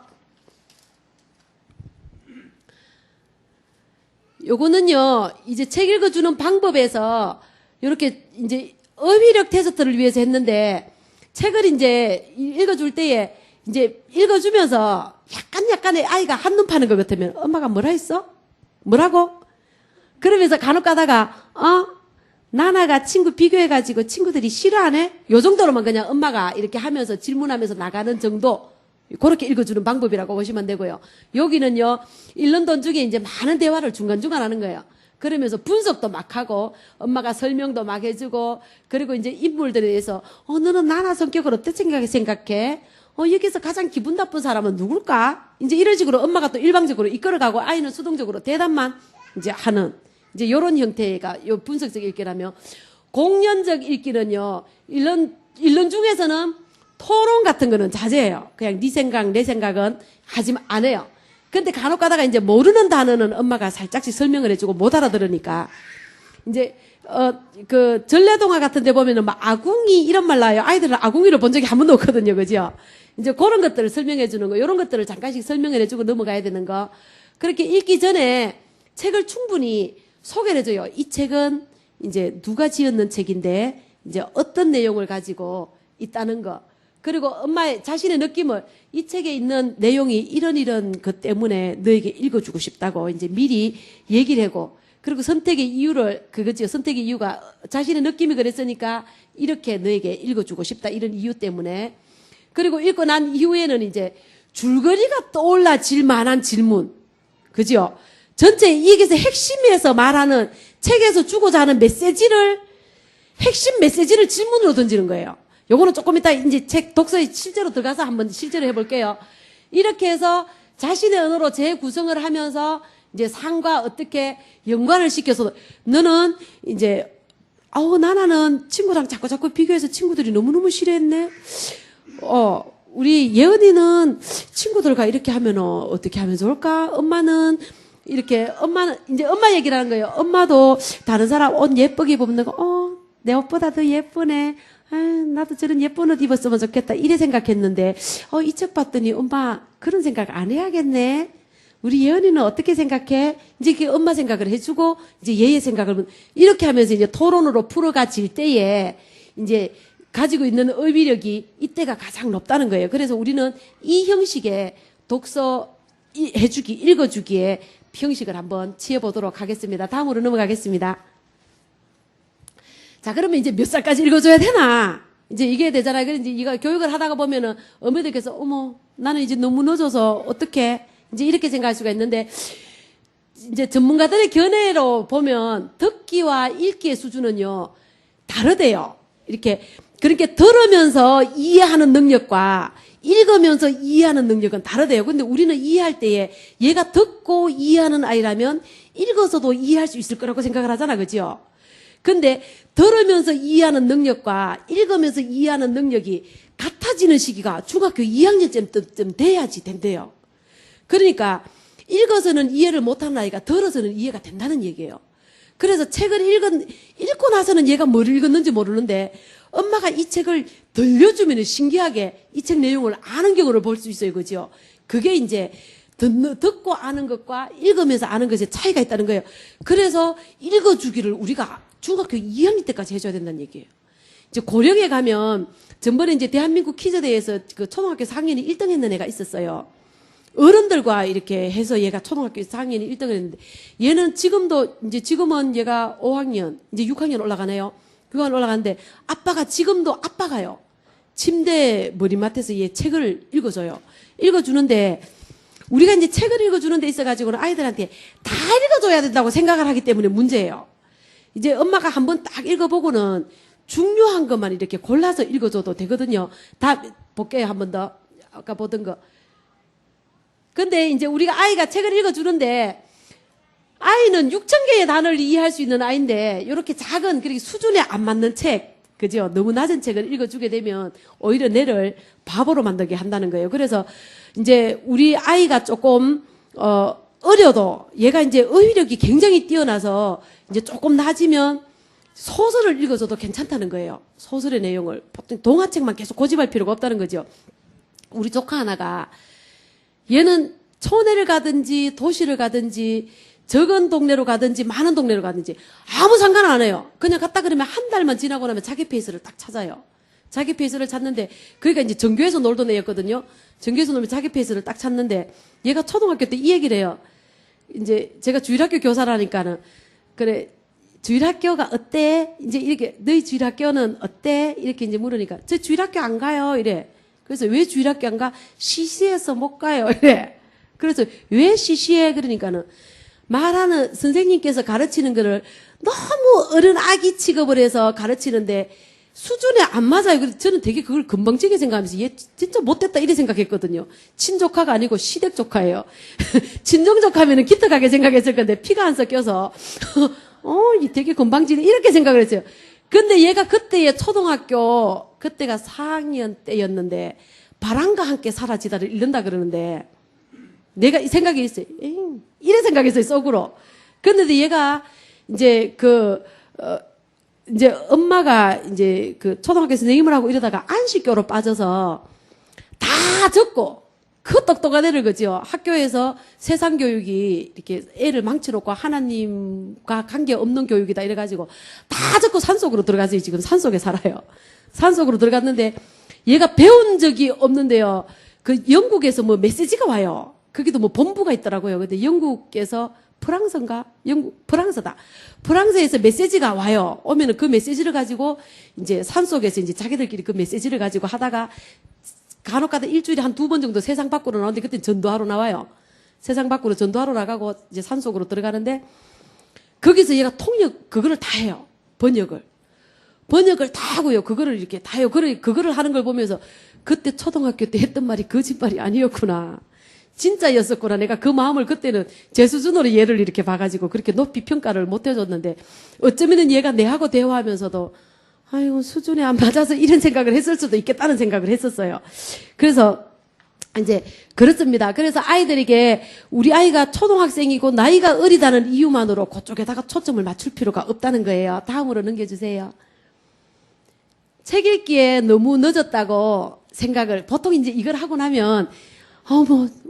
요거는요, 이제 책 읽어주는 방법에서 요렇게 이제 어휘력 테스트를 위해서 했는데 책을 이제 읽어줄 때에 이제 읽어주면서 약간의 아이가 한눈 파는 것 같으면 엄마가 뭐라 했어? 뭐라고? 그러면서 간혹 가다가 나나가 친구 비교해가지고 친구들이 싫어하네? 요 정도로만 그냥 엄마가 이렇게 하면서 질문하면서 나가는 정도 그렇게 읽어주는 방법이라고 보시면 되고요. 여기는요, 읽는 도중에 이제 많은 대화를 중간중간 하는 거예요. 그러면서 분석도 막 하고, 엄마가 설명도 막 해주고, 그리고 이제 인물들에 대해서, 너는 나나 성격을 어떻게 생각해? 여기서 가장 기분 나쁜 사람은 누굴까? 이제 이런 식으로 엄마가 또 일방적으로 이끌어가고, 아이는 수동적으로 대답만 이제 하는, 이제 요런 형태가 요 분석적 읽기라며, 공연적 읽기는요, 읽는 중에서는 토론 같은 거는 자제해요. 그냥 네 생각, 내 생각은 하지 안 해요. 근데 간혹 가다가 이제 모르는 단어는 엄마가 살짝씩 설명을 해주고 못 알아들으니까 이제 그 전래동화 같은 데 보면은 막 아궁이 이런 말 나와요. 아이들은 아궁이를 본 적이 한 번도 없거든요. 그죠? 이제 그런 것들을 설명해 주는 거, 이런 것들을 잠깐씩 설명을 해주고 넘어가야 되는 거. 그렇게 읽기 전에 책을 충분히 소개를 해줘요. 이 책은 이제 누가 지었는 책인데 이제 어떤 내용을 가지고 있다는 거. 그리고 엄마의 자신의 느낌을 이 책에 있는 내용이 이런 것 때문에 너에게 읽어주고 싶다고 이제 미리 얘기를 하고, 그리고 선택의 이유를, 그거죠. 선택의 이유가 자신의 느낌이 그랬으니까 이렇게 너에게 읽어주고 싶다. 이런 이유 때문에. 그리고 읽고 난 이후에는 이제 줄거리가 떠올라질 만한 질문. 그죠? 전체 여기서 핵심에서 말하는 책에서 주고자 하는 메시지를, 핵심 메시지를 질문으로 던지는 거예요. 요거는 조금 이따 이제 책 독서에 실제로 들어가서 한번 실제로 해볼게요. 이렇게 해서 자신의 언어로 재구성을 하면서 이제 상과 어떻게 연관을 시켜서 너는 이제 나나는 친구랑 자꾸 비교해서 친구들이 너무너무 싫어했네. 우리 예은이는 친구들과 이렇게 하면 어떻게 하면 좋을까? 엄마는 이제 엄마 얘기를 하는 거예요. 엄마도 다른 사람 옷 예쁘게 입는 거, 내 옷보다 더 예쁘네. 나도 저런 예쁜 옷 입었으면 좋겠다. 이래 생각했는데, 이 책 봤더니 엄마 그런 생각 안 해야겠네. 우리 예언이는 어떻게 생각해? 이제 그 엄마 생각을 해주고, 이제 얘의 생각을, 이렇게 하면서 이제 토론으로 풀어가질 때에, 이제 가지고 있는 어휘력이 이때가 가장 높다는 거예요. 그래서 우리는 이 형식의 독서 해주기, 읽어주기에 형식을 한번 취해보도록 하겠습니다. 다음으로 넘어가겠습니다. 자, 그러면 이제 몇 살까지 읽어줘야 되나? 이제 이게 되잖아요. 그래서 이제 이거 교육을 하다가 보면은 어머니들께서, 나는 이제 너무 늦어서 어떻게, 이제 이렇게 생각할 수가 있는데, 이제 전문가들의 견해로 보면 듣기와 읽기의 수준은요, 다르대요. 이렇게, 그렇게 들으면서 이해하는 능력과 읽으면서 이해하는 능력은 다르대요. 근데 우리는 이해할 때에 얘가 듣고 이해하는 아이라면 읽어서도 이해할 수 있을 거라고 생각을 하잖아. 그죠? 근데 들으면서 이해하는 능력과 읽으면서 이해하는 능력이 같아지는 시기가 중학교 2학년쯤 돼야지 된대요. 그러니까 읽어서는 이해를 못하는 아이가 들어서는 이해가 된다는 얘기예요. 그래서 책을 읽고 나서는 얘가 뭘 읽었는지 모르는데 엄마가 이 책을 들려주면 신기하게 이 책 내용을 아는 경우를 볼 수 있어요. 그죠? 그게 이제 듣고 아는 것과 읽으면서 아는 것에 차이가 있다는 거예요. 그래서 읽어주기를 우리가 중학교 2학년 때까지 해줘야 된다는 얘기예요. 이제 고령에 가면 전번에 이제 대한민국 퀴즈대회에서 그 초등학교 4학년이 1등 했는 애가 있었어요. 어른들과 이렇게 해서 얘가 초등학교 4학년이 1등을 했는데 얘는 지금은 얘가 5학년, 이제 6학년 올라가네요. 6학년 올라가는데 지금도 아빠가요. 침대 머리맡에서 얘 책을 읽어줘요. 읽어주는데 우리가 이제 책을 읽어주는 데 있어가지고는 아이들한테 다 읽어줘야 된다고 생각을 하기 때문에 문제예요. 이제 엄마가 한번 딱 읽어보고는 중요한 것만 이렇게 골라서 읽어줘도 되거든요. 다 볼게요. 한 번 더. 아까 보던 거. 근데 이제 우리가 아이가 책을 읽어주는데 아이는 6,000개의 단어를 이해할 수 있는 아이인데 이렇게 작은 그렇게 수준에 안 맞는 책, 그죠? 너무 낮은 책을 읽어주게 되면 오히려 뇌를 바보로 만들게 한다는 거예요. 그래서 이제 우리 아이가 조금 어려도 얘가 이제 어휘력이 굉장히 뛰어나서 이제 조금 낮으면 소설을 읽어줘도 괜찮다는 거예요. 소설의 내용을. 보통 동화책만 계속 고집할 필요가 없다는 거죠. 우리 조카 하나가 얘는 촌에를 가든지 도시를 가든지 적은 동네로 가든지 많은 동네로 가든지 아무 상관 안 해요. 그냥 갔다 그러면 한 달만 지나고 나면 자기 페이스를 딱 찾아요. 자기 페이스를 찾는데 그러니까 이제 전교에서 놀던 애였거든요. 전교에서 놀면 자기 페이스를 딱 찾는데 얘가 초등학교 때 이 얘기를 해요. 이제 제가 주일학교 교사라니까는 그래 주일학교가 어때? 이제 이렇게 너희 주일학교는 어때? 이렇게 이제 물으니까 저 주일학교 안 가요 이래. 그래서 왜 주일학교 안 가? 시시해서 못 가요 이래. 그래서 왜 시시해? 그러니까는 말하는 선생님께서 가르치는 거를 너무 어른 아기 취급을 해서 가르치는데 수준에 안 맞아요. 그래서 저는 되게 그걸 건방지게 생각하면서 얘 진짜 못됐다 이래 생각했거든요. 친조카가 아니고 시댁조카예요. 친정조카면은 기특하게 생각했을 건데 피가 안 섞여서 이 되게 건방지네 이렇게 생각을 했어요. 근데 얘가 그때의 초등학교 그때가 4학년 때였는데 바람과 함께 사라지다를 읽는다 그러는데 내가 이 생각이 있어요. 이래 생각했어요, 속으로. 근데 얘가 이제 이제 엄마가 이제 그 초등학교 선생님을 하고 이러다가 안식교로 빠져서 다 적고 그 똑똑한 애를 그죠. 학교에서 세상 교육이 이렇게 애를 망쳐놓고 하나님과 관계없는 교육이다 이래가지고 다 적고 산속으로 들어가서 지금 산속에 살아요. 산속으로 들어갔는데 얘가 배운 적이 없는데요. 그 영국에서 뭐 메시지가 와요. 거기도 뭐 본부가 있더라고요. 근데 영국에서 프랑스다. 프랑스에서 메시지가 와요. 오면은 그 메시지를 가지고 이제 산속에서 이제 자기들끼리 그 메시지를 가지고 하다가 간혹가다 일주일에 한 2번 정도 세상 밖으로 나오는데 그때 전도하러 나와요. 세상 밖으로 전도하러 나가고 이제 산속으로 들어가는데 거기서 얘가 그거를 다 해요. 번역을 다 하고요. 그거를 이렇게 다 해요. 그거를 하는 걸 보면서 그때 초등학교 때 했던 말이 거짓말이 아니었구나. 진짜였었구나. 내가 그 마음을 그때는 제 수준으로 얘를 이렇게 봐가지고 그렇게 높이 평가를 못 해줬는데 어쩌면은 얘가 내하고 대화하면서도 아이고 수준에 안 맞아서 이런 생각을 했을 수도 있겠다는 생각을 했었어요. 그래서 이제 그렇습니다. 그래서 아이들에게 우리 아이가 초등학생이고 나이가 어리다는 이유만으로 그쪽에다가 초점을 맞출 필요가 없다는 거예요. 다음으로 넘겨주세요. 책 읽기에 너무 늦었다고 생각을 보통 이제 이걸 하고 나면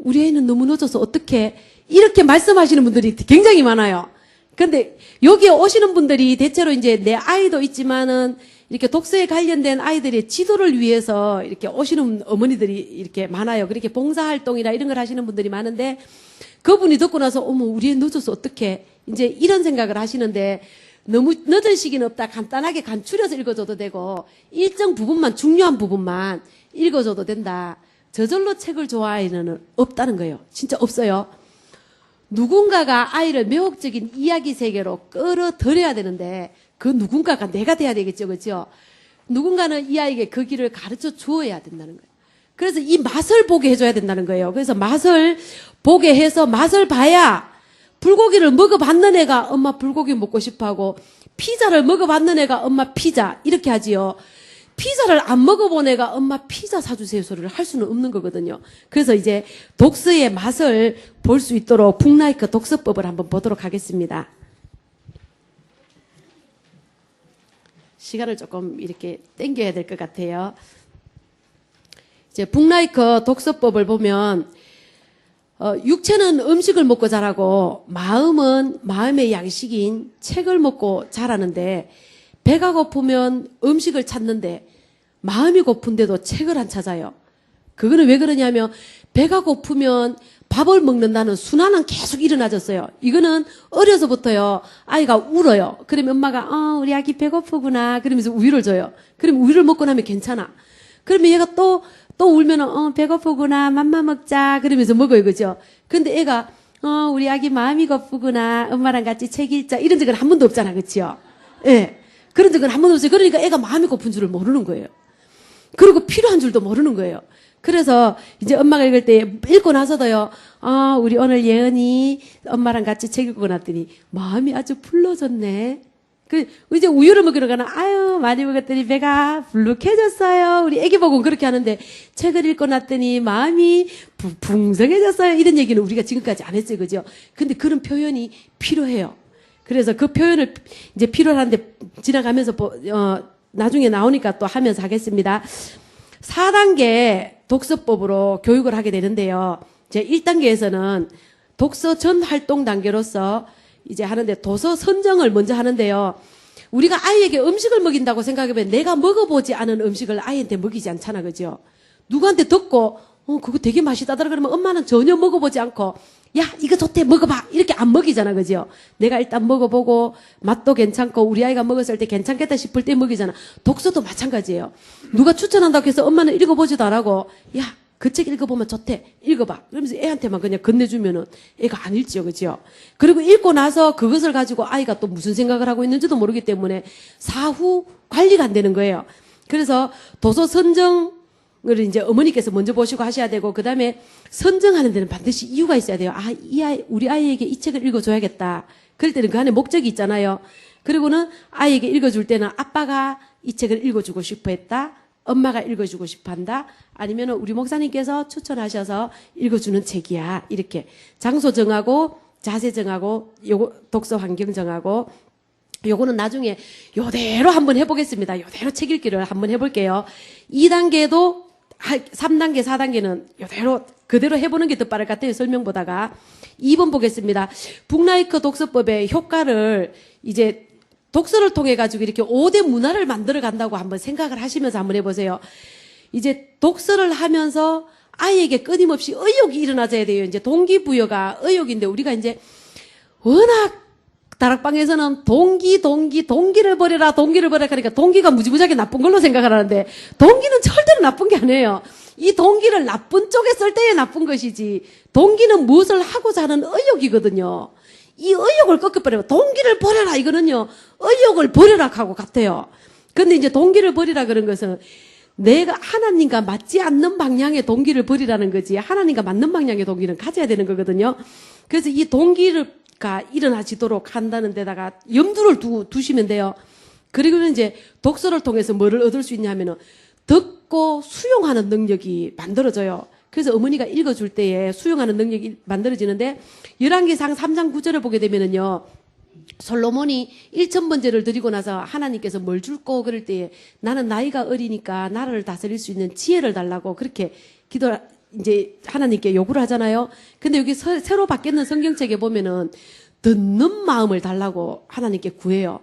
우리 애는 너무 늦어서 어떡해. 이렇게 말씀하시는 분들이 굉장히 많아요. 근데 여기에 오시는 분들이 대체로 이제 내 아이도 있지만은 이렇게 독서에 관련된 아이들의 지도를 위해서 이렇게 오시는 어머니들이 이렇게 많아요. 그렇게 봉사활동이나 이런 걸 하시는 분들이 많은데 그분이 듣고 나서 우리 애 늦어서 어떡해. 이제 이런 생각을 하시는데 너무 늦은 시기는 없다. 간단하게 간추려서 읽어줘도 되고 일정 부분만 중요한 부분만 읽어줘도 된다. 저절로 책을 좋아하는 없다는 거예요. 진짜 없어요. 누군가가 아이를 매혹적인 이야기 세계로 끌어들여야 되는데 그 누군가가 내가 돼야 되겠죠. 그렇죠? 누군가는 이 아이에게 그 길을 가르쳐 주어야 된다는 거예요. 그래서 이 맛을 보게 해줘야 된다는 거예요. 그래서 맛을 보게 해서 맛을 봐야 불고기를 먹어봤는 애가 엄마 불고기 먹고 싶어하고 피자를 먹어봤는 애가 엄마 피자 이렇게 하지요. 피자를 안 먹어본 애가 엄마 피자 사주세요 소리를 할 수는 없는 거거든요. 그래서 이제 독서의 맛을 볼 수 있도록 북라이크 독서법을 한번 보도록 하겠습니다. 시간을 조금 이렇게 당겨야 될 것 같아요. 이제 북라이크 독서법을 보면 육체는 음식을 먹고 자라고 마음은 마음의 양식인 책을 먹고 자라는데 배가 고프면 음식을 찾는데 마음이 고픈데도 책을 안 찾아요. 그거는 왜 그러냐면 배가 고프면 밥을 먹는다는 순환은 계속 일어나졌어요. 이거는 어려서부터요. 아이가 울어요. 그러면 엄마가 우리 아기 배고프구나 그러면서 우유를 줘요. 그러면 우유를 먹고 나면 괜찮아. 그러면 얘가 또 울면은 배고프구나 맘마 먹자 그러면서 먹어요. 그죠? 근데 애가 우리 아기 마음이 고프구나 엄마랑 같이 책 읽자 이런 적은 한 번도 없잖아. 그치요? 예. 그런 적은 한 번도 없어요. 그러니까 애가 마음이 고픈 줄을 모르는 거예요. 그리고 필요한 줄도 모르는 거예요. 그래서 이제 엄마가 읽을 때 읽고 나서도요, 우리 오늘 예은이 엄마랑 같이 책 읽고 났더니 마음이 아주 풀러졌네. 이제 우유를 먹으러 가나, 아유, 많이 먹었더니 배가 불룩해졌어요. 우리 애기 보고 그렇게 하는데, 책을 읽고 났더니 마음이 풍성해졌어요. 이런 얘기는 우리가 지금까지 안 했어요. 그죠? 근데 그런 표현이 필요해요. 그래서 그 표현을 이제 필요한데 지나가면서, 나중에 나오니까 또 하면서 하겠습니다. 4단계 독서법으로 교육을 하게 되는데요. 제 1단계에서는 독서 전 활동 단계로서 이제 하는데 도서 선정을 먼저 하는데요. 우리가 아이에게 음식을 먹인다고 생각하면 내가 먹어보지 않은 음식을 아이한테 먹이지 않잖아. 그죠? 누구한테 듣고 그거 되게 맛있다더라 그러면 엄마는 전혀 먹어보지 않고 야 이거 좋대 먹어봐 이렇게 안 먹이잖아. 그죠? 내가 일단 먹어보고 맛도 괜찮고 우리 아이가 먹었을 때 괜찮겠다 싶을 때 먹이잖아. 독서도 마찬가지예요. 누가 추천한다고 해서 엄마는 읽어보지도 안 하고 야 그 책 읽어보면 좋대. 읽어봐. 그러면서 애한테만 그냥 건네주면은 애가 안 읽지요. 그죠? 그리고 읽고 나서 그것을 가지고 아이가 또 무슨 생각을 하고 있는지도 모르기 때문에 사후 관리가 안 되는 거예요. 그래서 도서 선정을 이제 어머니께서 먼저 보시고 하셔야 되고, 그 다음에 선정하는 데는 반드시 이유가 있어야 돼요. 우리 아이에게 이 책을 읽어줘야겠다. 그럴 때는 그 안에 목적이 있잖아요. 그리고는 아이에게 읽어줄 때는 아빠가 이 책을 읽어주고 싶어 했다. 엄마가 읽어주고 싶어 한다. 아니면 우리 목사님께서 추천하셔서 읽어주는 책이야. 이렇게 장소 정하고 자세 정하고 요거 독서 환경 정하고 요거는 나중에 요대로 한번 해보겠습니다. 요대로 책 읽기를 한번 해볼게요. 2단계도 3단계 4단계는 요대로 그대로 해보는 게 더 빠를 것 같아요. 설명보다가. 2번 보겠습니다. 북라이크 독서법의 효과를 이제 독서를 통해 가지고 이렇게 5대 문화를 만들어 간다고 한번 생각을 하시면서 한번 해보세요. 이제 독서를 하면서 아이에게 끊임없이 의욕이 일어나져야 돼요. 이제 동기부여가 의욕인데 우리가 이제 워낙 다락방에서는 동기를 버려라 하니까 동기가 무지무지하게 나쁜 걸로 생각을 하는데 동기는 절대로 나쁜 게 아니에요. 이 동기를 나쁜 쪽에 쓸 때에 나쁜 것이지 동기는 무엇을 하고자 하는 의욕이거든요. 이 의욕을 꺾어버리면 동기를 버려라 이거는요 의욕을 버려라 하고 같아요. 근데 이제 동기를 버리라 그런 것은 내가 하나님과 맞지 않는 방향의 동기를 버리라는 거지 하나님과 맞는 방향의 동기는 가져야 되는 거거든요. 그래서 이 동기가 일어나지도록 한다는 데다가 염두를 두시면 돼요. 그리고는 이제 독서를 통해서 뭐를 얻을 수 있냐 하면은 듣고 수용하는 능력이 만들어져요. 그래서 어머니가 읽어줄 때에 수용하는 능력이 만들어지는데 열왕기상 3장 9절을 보게 되면은요. 솔로몬이 1000번제를 드리고 나서 하나님께서 뭘 줄고 그럴 때에 나는 나이가 어리니까 나라를 다스릴 수 있는 지혜를 달라고 그렇게 이제 하나님께 요구를 하잖아요. 근데 여기 새로 바뀌는 성경책에 보면은 듣는 마음을 달라고 하나님께 구해요.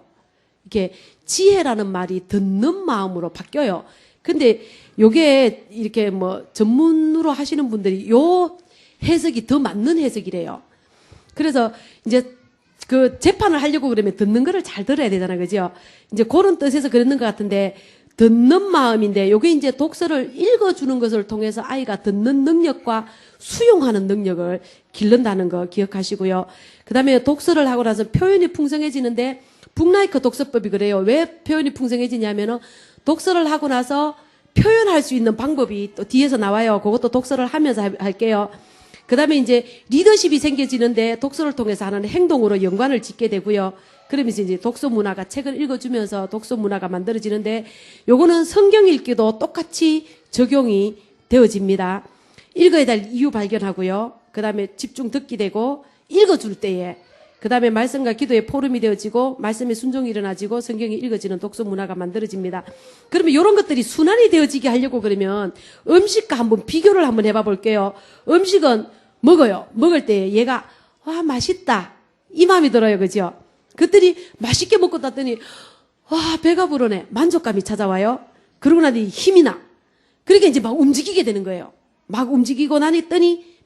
이렇게 지혜라는 말이 듣는 마음으로 바뀌어요. 근데 요게 이렇게 뭐 전문으로 하시는 분들이 요 해석이 더 맞는 해석이래요. 그래서 이제 그 재판을 하려고 그러면 듣는 거를 잘 들어야 되잖아요. 그죠? 이제 그런 뜻에서 그랬는 것 같은데 듣는 마음인데 요게 이제 독서를 읽어주는 것을 통해서 아이가 듣는 능력과 수용하는 능력을 기른다는 거 기억하시고요. 그 다음에 독서를 하고 나서 표현이 풍성해지는데 북라이크 독서법이 그래요. 왜 표현이 풍성해지냐면은 독서를 하고 나서 표현할 수 있는 방법이 또 뒤에서 나와요. 그것도 독서를 하면서 할게요. 그 다음에 이제 리더십이 생겨지는데 독서를 통해서 하는 행동으로 연관을 짓게 되고요. 그러면서 이제 독서 문화가 책을 읽어주면서 독서 문화가 만들어지는데 요거는 성경 읽기도 똑같이 적용이 되어집니다. 읽어야 될 이유 발견하고요. 그 다음에 집중 듣기 되고 읽어줄 때에 그 다음에 말씀과 기도의 포럼이 되어지고 말씀의 순종이 일어나지고 성경이 읽어지는 독서 문화가 만들어집니다. 그러면 이런 것들이 순환이 되어지게 하려고 그러면 음식과 한번 비교를 한번 해봐 볼게요. 음식은 먹어요. 먹을 때 얘가 와 맛있다 이 마음이 들어요. 그죠? 그들이 맛있게 먹고 났더니 와 배가 부르네 만족감이 찾아와요. 그러고 나니 힘이 나. 그러니까 이제 막 움직이게 되는 거예요. 막 움직이고 나니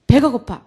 배가 고파.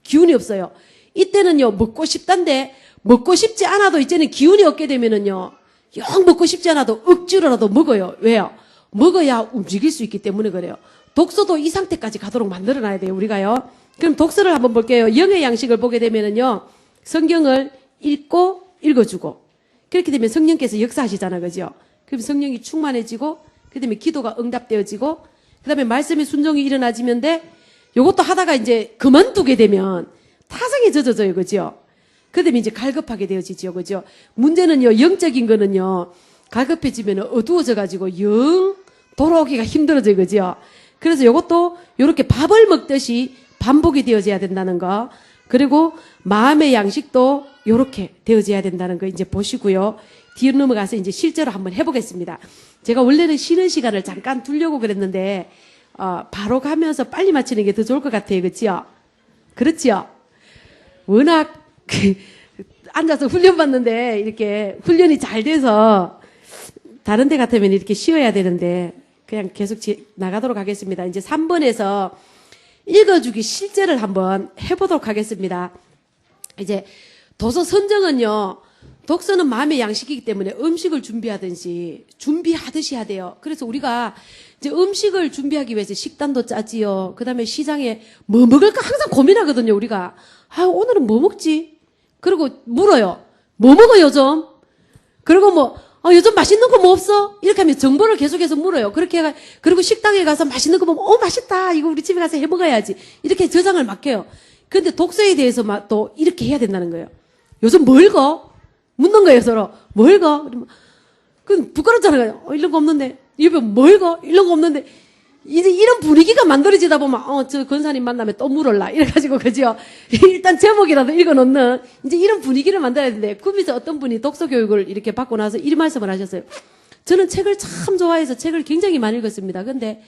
기운이 없어요. 이때는요 먹고 싶단데 먹고 싶지 않아도 이제는 기운이 없게 되면은요 영 먹고 싶지 않아도 억지로라도 먹어요. 왜요? 먹어야 움직일 수 있기 때문에 그래요. 독서도 이 상태까지 가도록 만들어놔야 돼요. 우리가요. 그럼 독서를 한번 볼게요. 영의 양식을 보게 되면은요 성경을 읽고 읽어주고 그렇게 되면 성령께서 역사하시잖아, 그죠? 그럼 성령이 충만해지고, 그 다음에 기도가 응답되어지고, 그 다음에 말씀의 순종이 일어나지면 돼, 요것도 하다가 이제 그만두게 되면 타성에 젖어져요, 그죠? 그 다음에 이제 갈급하게 되어지죠, 그죠? 문제는요, 영적인 거는요, 갈급해지면 어두워져가지고 영 돌아오기가 힘들어져요, 그죠? 그래서 요것도 요렇게 밥을 먹듯이 반복이 되어져야 된다는 거. 그리고 마음의 양식도 요렇게 되어져야 된다는 거 이제 보시고요. 뒤로 넘어가서 이제 실제로 한번 해보겠습니다. 제가 원래는 쉬는 시간을 잠깐 두려고 그랬는데, 바로 가면서 빨리 마치는 게 더 좋을 것 같아요. 그렇죠? 그렇죠? 워낙 앉아서 훈련받는데 이렇게 훈련이 잘 돼서 다른 데 같으면 이렇게 쉬어야 되는데 그냥 계속 나가도록 하겠습니다. 이제 3번에서 읽어주기 실제를 한번 해보도록 하겠습니다. 이제 도서 선정은요, 독서는 마음의 양식이기 때문에 음식을 준비하듯이 해야 돼요. 그래서 우리가 이제 음식을 준비하기 위해서 식단도 짜지요. 그 다음에 시장에 뭐 먹을까 항상 고민하거든요, 우리가. 오늘은 뭐 먹지? 그리고 물어요. 뭐 먹어, 요즘? 그리고 요즘 맛있는 거 뭐 없어? 이렇게 하면 정보를 계속해서 물어요. 그리고 식당에 가서 맛있는 거 보면, 맛있다. 이거 우리 집에 가서 해 먹어야지. 이렇게 저장을 맡겨요. 근데 독서에 대해서 또 이렇게 해야 된다는 거예요. 요즘 뭐 읽어? 묻는 거예요, 서로. 뭐 읽어? 그건 부끄럽잖아요. 이런 거 없는데. 옆에 뭐 읽어? 이런 거 없는데. 이제 이런 분위기가 만들어지다 보면, 저 권사님 만나면 또 물을라. 이래가지고, 그죠? 일단 제목이라도 읽어 놓는, 이제 이런 분위기를 만들어야 되는데, 구비서 어떤 분이 독서 교육을 이렇게 받고 나서 이 말씀을 하셨어요. 저는 책을 참 좋아해서 책을 굉장히 많이 읽었습니다. 근데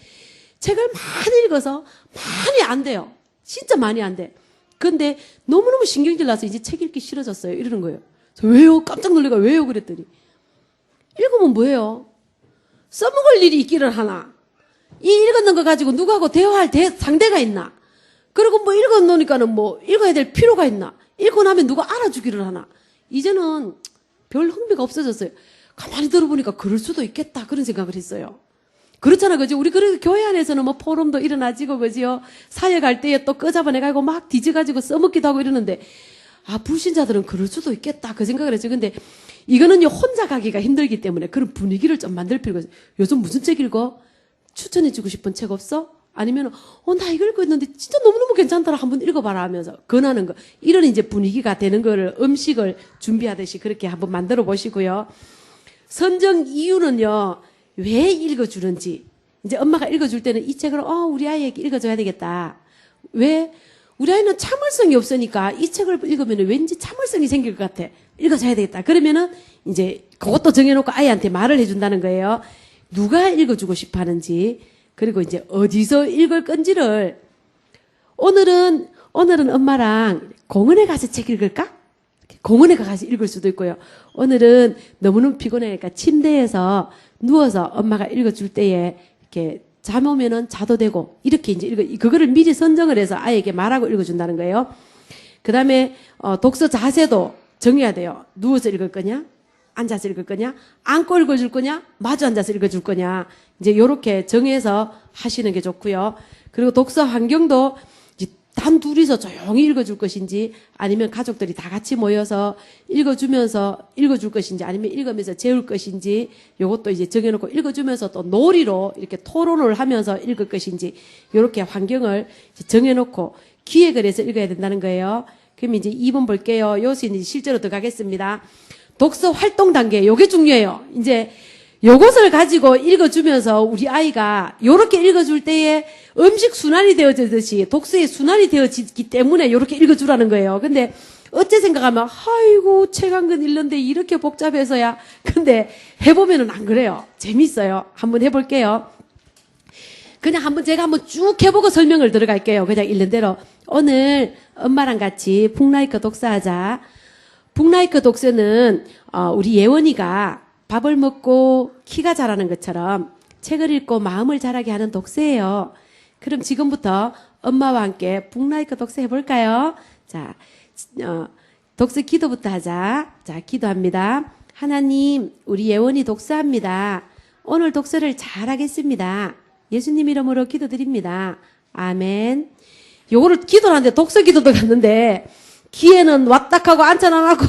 책을 많이 읽어서 많이 안 돼요. 진짜 많이 안 돼. 근데 너무너무 신경질 나서 이제 책 읽기 싫어졌어요. 이러는 거예요. 왜요? 깜짝 놀래가 왜요? 그랬더니 읽으면 뭐예요? 써먹을 일이 있기를 하나? 이 읽었는 거 가지고 누구하고 대화할 상대가 있나? 그리고 읽어놓으니까는 읽어야 될 필요가 있나? 읽고 나면 누가 알아주기를 하나? 이제는 별 흥미가 없어졌어요. 가만히 들어보니까 그럴 수도 있겠다. 그런 생각을 했어요. 그렇잖아, 그죠? 우리 그래도 교회 안에서는 포럼도 일어나지고, 그죠? 사회 갈 때에 또 끄잡아내가지고 막 뒤져가지고 써먹기도 하고 이러는데, 불신자들은 그럴 수도 있겠다. 그 생각을 했죠. 근데 이거는요, 혼자 가기가 힘들기 때문에 그런 분위기를 좀 만들 필요가 있어요. 요즘 무슨 책 읽어? 추천해주고 싶은 책 없어? 아니면, 나 이거 읽고 있는데 진짜 너무너무 괜찮더라. 한번 읽어봐라 하면서 권하는 거. 이런 이제 분위기가 되는 거를 음식을 준비하듯이 그렇게 한번 만들어 보시고요. 선정 이유는요, 왜 읽어주는지. 이제 엄마가 읽어줄 때는 이 책을, 우리 아이에게 읽어줘야 되겠다. 왜? 우리 아이는 참을성이 없으니까 이 책을 읽으면 왠지 참을성이 생길 것 같아. 읽어줘야 되겠다. 그러면은 이제 그것도 정해놓고 아이한테 말을 해준다는 거예요. 누가 읽어주고 싶어 하는지, 그리고 이제 어디서 읽을 건지를, 오늘은 엄마랑 공원에 가서 책 읽을까? 공원에 가서 읽을 수도 있고요. 오늘은 너무너무 피곤하니까 침대에서 누워서 엄마가 읽어줄 때에 이렇게 잠 오면은 자도 되고, 이렇게 이제 그거를 미리 선정을 해서 아이에게 말하고 읽어준다는 거예요. 그 다음에, 독서 자세도 정해야 돼요. 누워서 읽을 거냐? 앉아서 읽을 거냐? 앉고 읽어줄 거냐? 마주 앉아서 읽어줄 거냐? 이제 요렇게 정해서 하시는 게 좋고요. 그리고 독서 환경도 단 둘이서 조용히 읽어줄 것인지, 아니면 가족들이 다 같이 모여서 읽어주면서 읽어줄 것인지, 아니면 읽으면서 재울 것인지, 요것도 이제 정해놓고 읽어주면서 또 놀이로 이렇게 토론을 하면서 읽을 것인지, 요렇게 환경을 정해놓고 기획을 해서 읽어야 된다는 거예요. 그럼 이제 2번 볼게요. 여기서 이제 실제로 들어가겠습니다. 독서 활동 단계, 요게 중요해요. 이제 요것을 가지고 읽어주면서 우리 아이가 요렇게 읽어줄 때에 음식 순환이 되어지듯이 독서의 순환이 되어지기 때문에 요렇게 읽어주라는 거예요. 근데 어째 생각하면, 아이고, 책 한 권 읽는데 이렇게 복잡해서야. 근데 해보면은 안 그래요. 재밌어요. 한번 해볼게요. 그냥 제가 한번 쭉 해보고 설명을 들어갈게요. 그냥 읽는 대로. 오늘 엄마랑 같이 북라이크 독서하자. 북라이크 독서는, 우리 예원이가 밥을 먹고 키가 자라는 것처럼 책을 읽고 마음을 자라게 하는 독서예요. 그럼 지금부터 엄마와 함께 북라이크 독서 해볼까요? 자, 독서 기도부터 하자. 자, 기도합니다. 하나님, 우리 예원이 독서합니다. 오늘 독서를 잘하겠습니다. 예수님 이름으로 기도드립니다. 아멘. 요거를 기도를 하는데 독서 기도도 갔는데 귀에는 왔딱 하고 안찬 안 하고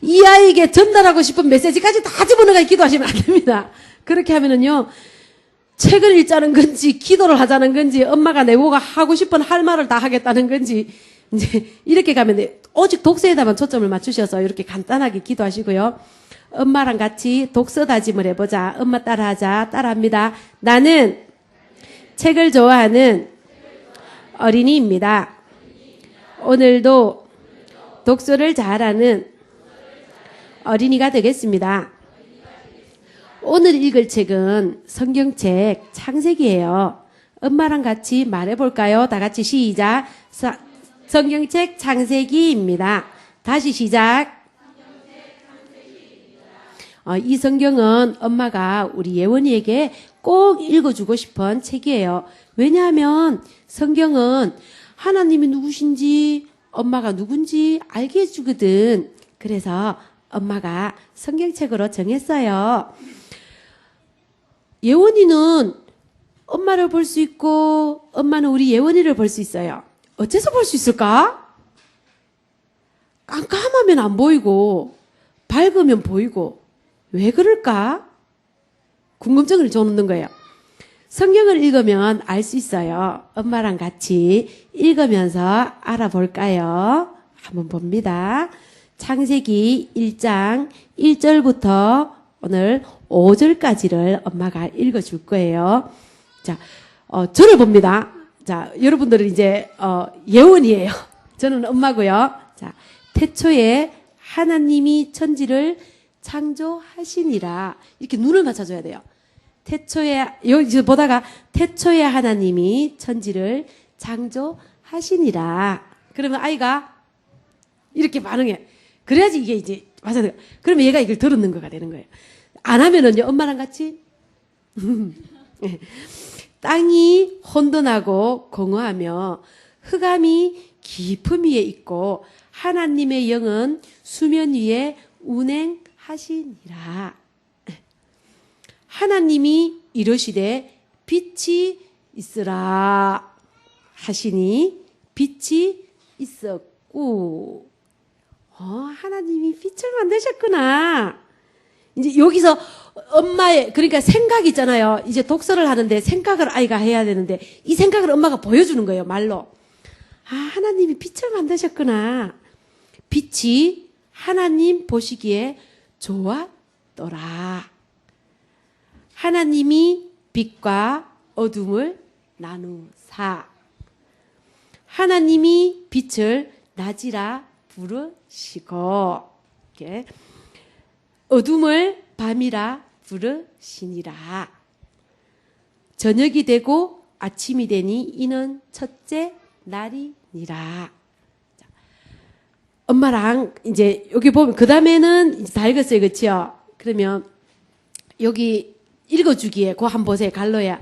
이 아이에게 전달하고 싶은 메시지까지 다 집어넣어 기도하시면 안 됩니다. 그렇게 하면은요, 책을 읽자는 건지, 기도를 하자는 건지, 엄마가 내고가 하고 싶은 할 말을 다 하겠다는 건지, 이제 이렇게 가면 돼요. 오직 독서에다만 초점을 맞추셔서 이렇게 간단하게 기도하시고요. 엄마랑 같이 독서 다짐을 해보자. 엄마 따라하자. 따라합니다. 나는 책을 좋아하는 어린이입니다. 오늘도 독서를 잘하는 어린이가 되겠습니다. 오늘 읽을 책은 성경책 창세기예요. 엄마랑 같이 말해볼까요? 다 같이 시작. 성경책 창세기입니다. 다시 시작. 이 성경은 엄마가 우리 예원이에게 꼭 읽어주고 싶은 책이에요. 왜냐하면 성경은 하나님이 누구신지 엄마가 누군지 알게 해주거든. 그래서 엄마가 성경책으로 정했어요. 예원이는 엄마를 볼 수 있고 엄마는 우리 예원이를 볼 수 있어요. 어째서 볼 수 있을까? 깜깜하면 안 보이고 밝으면 보이고 왜 그럴까? 궁금증을 줘놓는 거예요. 성경을 읽으면 알 수 있어요. 엄마랑 같이 읽으면서 알아볼까요? 한번 봅니다. 창세기 1장 1절부터 오늘 5절까지를 엄마가 읽어줄 거예요. 자, 저를 봅니다. 자, 여러분들은 이제, 예원이에요. 저는 엄마고요. 자, 태초에 하나님이 천지를 창조하시니라. 이렇게 눈을 맞춰줘야 돼요. 태초에, 여기 보다가 태초에 하나님이 천지를 창조하시니라. 그러면 아이가 이렇게 반응해. 그래야지 이게 이제 맞아. 그러면 얘가 이걸 들었는 거가 되는 거예요. 안 하면은요, 엄마랑 같이. 땅이 혼돈하고 공허하며 흑암이 깊음 위에 있고 하나님의 영은 수면 위에 운행하시니라. 하나님이 이르시되 빛이 있으라 하시니 빛이 있었고. 하나님이 빛을 만드셨구나. 이제 여기서 엄마의, 그러니까 생각 있잖아요. 이제 독서를 하는데 생각을 아이가 해야 되는데 이 생각을 엄마가 보여주는 거예요, 말로. 하나님이 빛을 만드셨구나. 빛이 하나님 보시기에 좋았더라. 하나님이 빛과 어둠을 나누사. 하나님이 빛을 낮이라 부르시고, 이렇게 어둠을 밤이라 부르시니라. 저녁이 되고 아침이 되니 이는 첫째 날이니라. 자, 엄마랑 이제 여기 보면 그 다음에는 다 읽었어요, 그렇죠? 그러면 여기 읽어주기에 그 한 보세요, 갈로야.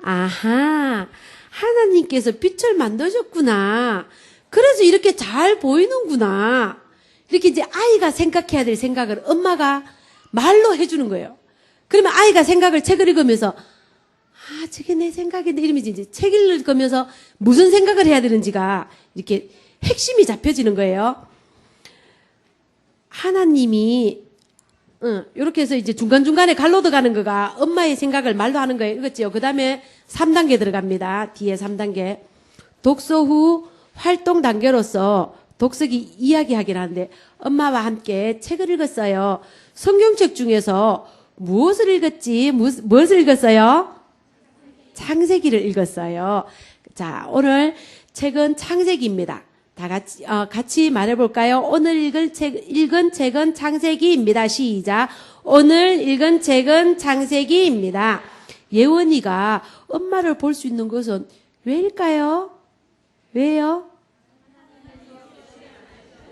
아하, 하나님께서 빛을 만드셨구나. 그래서 이렇게 잘 보이는구나. 이렇게 이제 아이가 생각해야 될 생각을 엄마가 말로 해주는 거예요. 그러면 아이가 책을 읽으면서, 저게 내 생각인데, 이러면서 이제 책 읽으면서 무슨 생각을 해야 되는지가 이렇게 핵심이 잡혀지는 거예요. 하나님이, 이렇게 해서 이제 중간중간에 갈로 들어가는 거가 엄마의 생각을 말로 하는 거예요. 읽었죠? 그 다음에 3단계 들어갑니다. 뒤에 3단계. 독서 후 활동 단계로서 독서기 이야기하긴 하는데 엄마와 함께 책을 읽었어요. 성경책 중에서 무엇을 읽었지? 무엇을 읽었어요? 창세기를 읽었어요. 자, 오늘 책은 창세기입니다. 다 같이 말해볼까요? 오늘 읽은 책은 창세기입니다. 시작. 오늘 읽은 책은 창세기입니다. 예원이가 엄마를 볼 수 있는 것은 왜일까요? 왜요?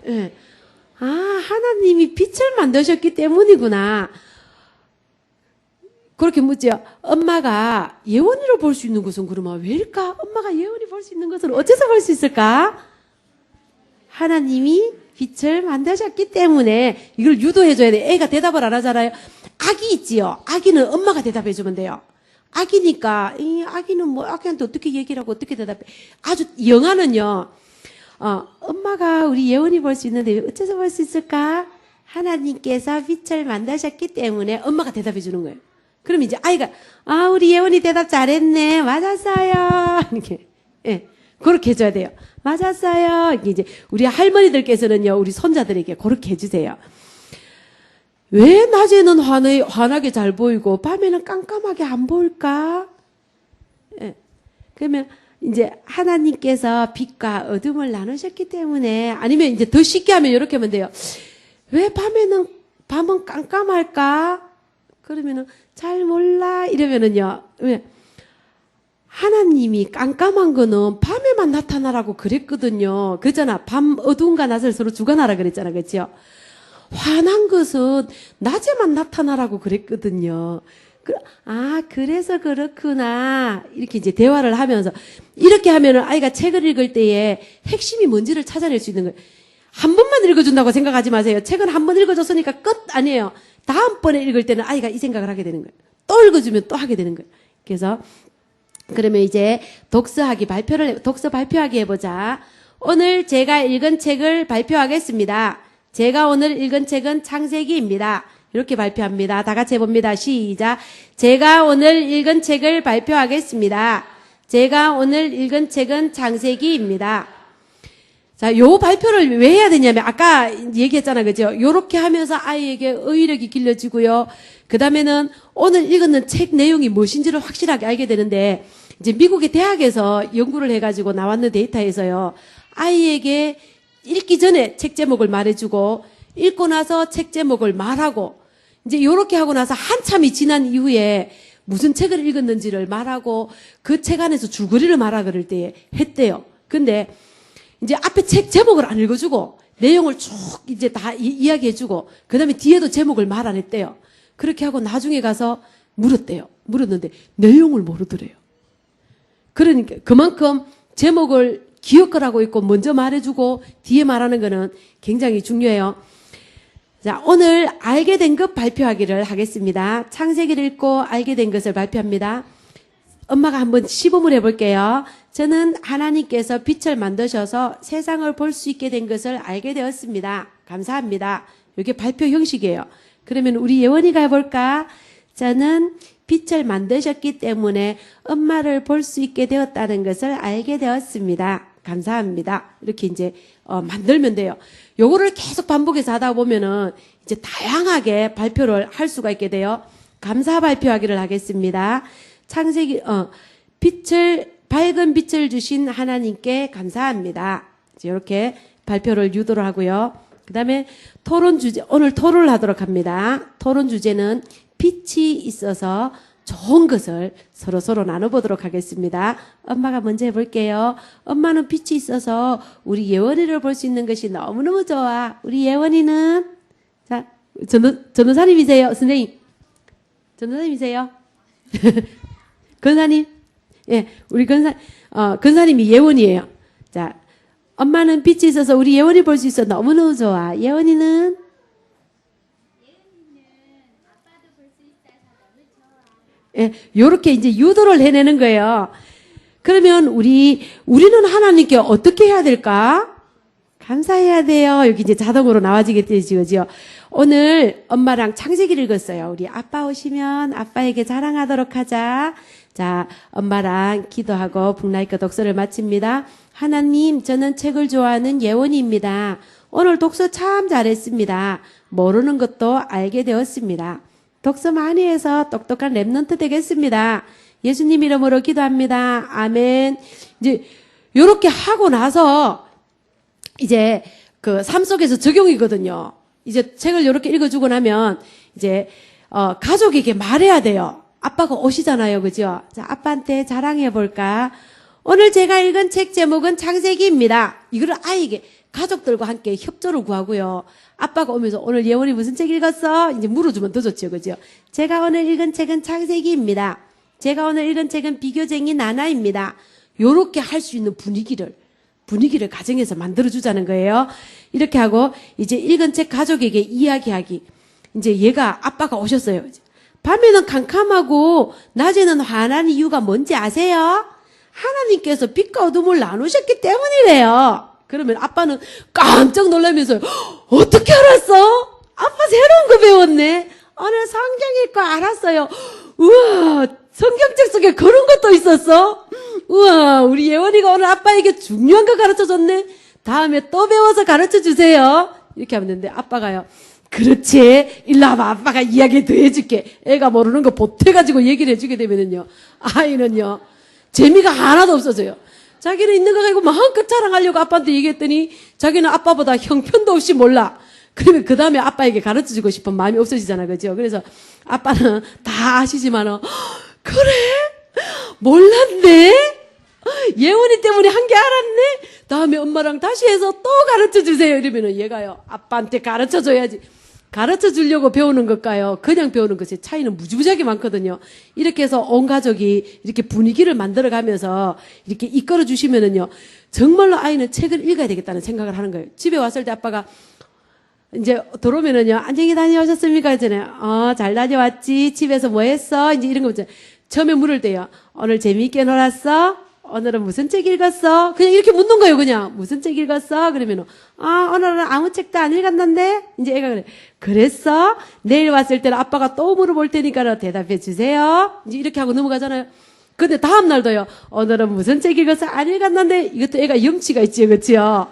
네. 하나님이 빛을 만드셨기 때문이구나. 그렇게 묻죠. 엄마가 예원이를 볼 수 있는 것은 그러면 왜일까? 엄마가 예원이 볼 수 있는 것은 어째서 볼 수 있을까? 하나님이 빛을 만드셨기 때문에. 이걸 유도해줘야 돼. 애가 대답을 안 하잖아요. 아기 있지요. 아기는 엄마가 대답해주면 돼요. 아기니까 이 아기는 뭐 아기한테 어떻게 얘기를 하고 어떻게 대답해. 아주 영아는요. 엄마가 우리 예원이 볼 수 있는데 어째서 볼 수 있을까? 하나님께서 빛을 만드셨기 때문에 엄마가 대답해 주는 거예요. 그럼 이제 아이가, 아, 우리 예원이 대답 잘했네. 맞았어요. 이렇게. 예. 그렇게 해줘야 돼요. 맞았어요. 이제 우리 할머니들께서는요, 우리 손자들에게 그렇게 해주세요. 왜 낮에는 환하게 잘 보이고 밤에는 깜깜하게 안 보일까? 예. 그러면 이제 하나님께서 빛과 어둠을 나누셨기 때문에, 아니면 이제 더 쉽게 하면 이렇게 하면 돼요. 왜 밤은 깜깜할까? 그러면은 잘 몰라 이러면은요. 왜? 하나님이 깜깜한 거는 밤에만 나타나라고 그랬거든요. 그랬잖아. 밤 어두움과 낮을 서로 주관하라 그랬잖아. 그렇죠? 환한 것은 낮에만 나타나라고 그랬거든요. 그래서 그렇구나. 이렇게 이제 대화를 하면서, 이렇게 하면은 아이가 책을 읽을 때에 핵심이 뭔지를 찾아낼 수 있는 거예요. 한 번만 읽어준다고 생각하지 마세요. 책은 한 번 읽어줬으니까 끝 아니에요. 다음번에 읽을 때는 아이가 이 생각을 하게 되는 거예요. 또 읽어주면 또 하게 되는 거예요. 그래서, 그러면 이제 독서 발표하기 해보자. 오늘 제가 읽은 책을 발표하겠습니다. 제가 오늘 읽은 책은 창세기입니다. 이렇게 발표합니다. 다 같이 해봅니다. 시작. 제가 오늘 읽은 책을 발표하겠습니다. 제가 오늘 읽은 책은 창세기입니다. 자, 요 발표를 왜 해야 되냐면, 아까 얘기했잖아, 그죠? 요렇게 하면서 아이에게 의의력이 길러지고요. 그 다음에는 오늘 읽은 책 내용이 무엇인지를 확실하게 알게 되는데, 이제 미국의 대학에서 연구를 해가지고 나왔는 데이터에서요, 아이에게 읽기 전에 책 제목을 말해주고, 읽고 나서 책 제목을 말하고, 이제 요렇게 하고 나서 한참이 지난 이후에 무슨 책을 읽었는지를 말하고, 그 책 안에서 줄거리를 말하 그럴 때 했대요. 근데, 이제 앞에 책 제목을 안 읽어주고 내용을 쭉 이제 다 이야기해주고 그 다음에 뒤에도 제목을 말 안 했대요. 그렇게 하고 나중에 가서 물었대요. 물었는데 내용을 모르더래요. 그러니까 그만큼 제목을 기억을 하고 있고 먼저 말해주고 뒤에 말하는 거는 굉장히 중요해요. 자, 오늘 알게 된 것 발표하기를 하겠습니다. 창세기를 읽고 알게 된 것을 발표합니다. 엄마가 한번 시범을 해볼게요. 저는 하나님께서 빛을 만드셔서 세상을 볼 수 있게 된 것을 알게 되었습니다. 감사합니다. 이게 발표 형식이에요. 그러면 우리 예원이가 해볼까? 저는 빛을 만드셨기 때문에 엄마를 볼 수 있게 되었다는 것을 알게 되었습니다. 감사합니다. 이렇게 이제 만들면 돼요. 요거를 계속 반복해서 하다 보면은 이제 다양하게 발표를 할 수가 있게 돼요. 감사 발표하기를 하겠습니다. 창세기 밝은 빛을 주신 하나님께 감사합니다. 이렇게 발표를 유도를 하고요. 그다음에 토론 주제, 오늘 토론을 하도록 합니다. 토론 주제는 빛이 있어서 좋은 것을 서로 나눠보도록 하겠습니다. 엄마가 먼저 해볼게요. 엄마는 빛이 있어서 우리 예원이를 볼 수 있는 것이 너무너무 좋아. 우리 예원이는, 자, 전도사님이세요? 선생님. 전도사님이세요? 근사님? 예, 우리 근사님이 예원이에요. 자, 엄마는 빛이 있어서 우리 예원이 볼 수 있어 너무너무 좋아. 예원이는? 아빠도 볼 수 있어서 너무 좋아. 예, 요렇게 이제 유도를 해내는 거예요. 그러면 우리는 하나님께 어떻게 해야 될까? 감사해야 돼요. 여기 이제 자동으로 나와지겠지, 그죠? 오늘 엄마랑 창세기를 읽었어요. 우리 아빠 오시면 아빠에게 자랑하도록 하자. 자, 엄마랑 기도하고 북라이크 독서를 마칩니다. 하나님, 저는 책을 좋아하는 예원이입니다. 오늘 독서 참 잘했습니다. 모르는 것도 알게 되었습니다. 독서 많이 해서 똑똑한 랩넌트 되겠습니다. 예수님 이름으로 기도합니다. 아멘. 이제 요렇게 하고 나서 이제 그 삶 속에서 적용이거든요. 이제 책을 요렇게 읽어주고 나면 이제 가족에게 말해야 돼요. 아빠가 오시잖아요. 그죠? 자, 아빠한테 자랑해볼까? 오늘 제가 읽은 책 제목은 창세기입니다. 이거를 아이에게 가족들과 함께 협조를 구하고요. 아빠가 오면서 오늘 예원이 무슨 책 읽었어? 이제 물어주면 더 좋죠. 그죠? 제가 오늘 읽은 책은 창세기입니다. 제가 오늘 읽은 책은 비교쟁이 나나입니다. 요렇게 할 수 있는 분위기를 가정에서 만들어주자는 거예요. 이렇게 하고 이제 읽은 책 가족에게 이야기하기. 이제 얘가 아빠가 오셨어요. 밤에는 캄캄하고 낮에는 환한 이유가 뭔지 아세요? 하나님께서 빛과 어둠을 나누셨기 때문이래요. 그러면 아빠는 깜짝 놀라면서 어떻게 알았어? 아빠 배웠네. 오늘 성경 읽고 알았어요. 우와, 성경책 속에 그런 것도 있었어? 우와, 우리 예원이가 오늘 아빠에게 중요한 거 가르쳐 줬네. 다음에 또 배워서 가르쳐 주세요. 이렇게 하면 되는데 아빠가요. 그렇지. 일로 와봐. 아빠가 이야기 더 해줄게. 애가 모르는 거 보태가지고 얘기를 해주게 되면은요. 아이는요. 재미가 하나도 없어져요. 자기는 있는 거 가지고 마음껏 자랑하려고 아빠한테 얘기했더니 자기는 아빠보다 형편도 없이 몰라. 그러면 그 다음에 아빠에게 가르쳐 주고 싶은 마음이 없어지잖아. 그죠? 그래서 아빠는 다 아시지만은, 그래? 몰랐네? 예원이 때문에 한 게 알았네? 다음에 엄마랑 다시 해서 또 가르쳐 주세요. 이러면은 얘가요. 아빠한테 가르쳐 줘야지. 가르쳐 주려고 배우는 것과요. 그냥 배우는 것의 차이는 무지무지하게 많거든요. 이렇게 해서 온 가족이 이렇게 분위기를 만들어 가면서 이렇게 이끌어 주시면은요. 정말로 아이는 책을 읽어야 되겠다는 생각을 하는 거예요. 집에 왔을 때 아빠가 이제 들어오면은요. 안녕히 다녀오셨습니까? 했잖아요. 잘 다녀왔지. 집에서 뭐 했어? 이제 이런 거 있잖아요. 처음에 물을 때요. 오늘 재미있게 놀았어? 오늘은 무슨 책 읽었어? 그냥 이렇게 묻는 거예요, 그냥. 무슨 책 읽었어? 그러면은, 오늘은 아무 책도 안 읽었는데? 이제 애가 그래. 그랬어? 내일 왔을 때는 아빠가 또 물어볼 테니까 대답해 주세요. 이제 이렇게 하고 넘어가잖아요. 근데 다음날도요, 오늘은 무슨 책 읽었어? 안 읽었는데? 이것도 애가 염치가 있지, 그치요?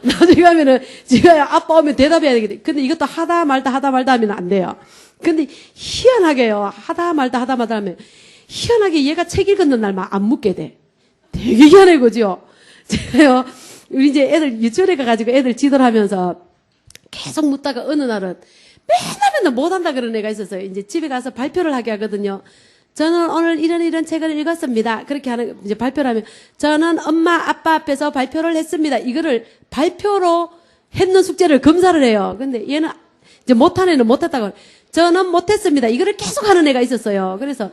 나중에 가면은, 지가 아빠 오면 대답해야 되겠다. 근데 이것도 하다 말다 하면 안 돼요. 근데 희한하게요, 하다 말다 하면, 희한하게 얘가 책 읽었는 날만 안 묻게 돼. 되게 희한해, 그죠? 제가요, 우리 이제 애들 유치원에 가가지고 애들 지도를 하면서 계속 묻다가 어느 날은 맨날 못한다 그런 애가 있었어요. 이제 집에 가서 발표를 하게 하거든요. 저는 오늘 이런 책을 읽었습니다. 그렇게 하는, 이제 발표를 하면, 저는 엄마, 아빠 앞에서 발표를 했습니다. 이거를 발표로 했는 숙제를 검사를 해요. 근데 얘는 이제 못한 애는 못했다고. 저는 못했습니다. 이거를 계속 하는 애가 있었어요. 그래서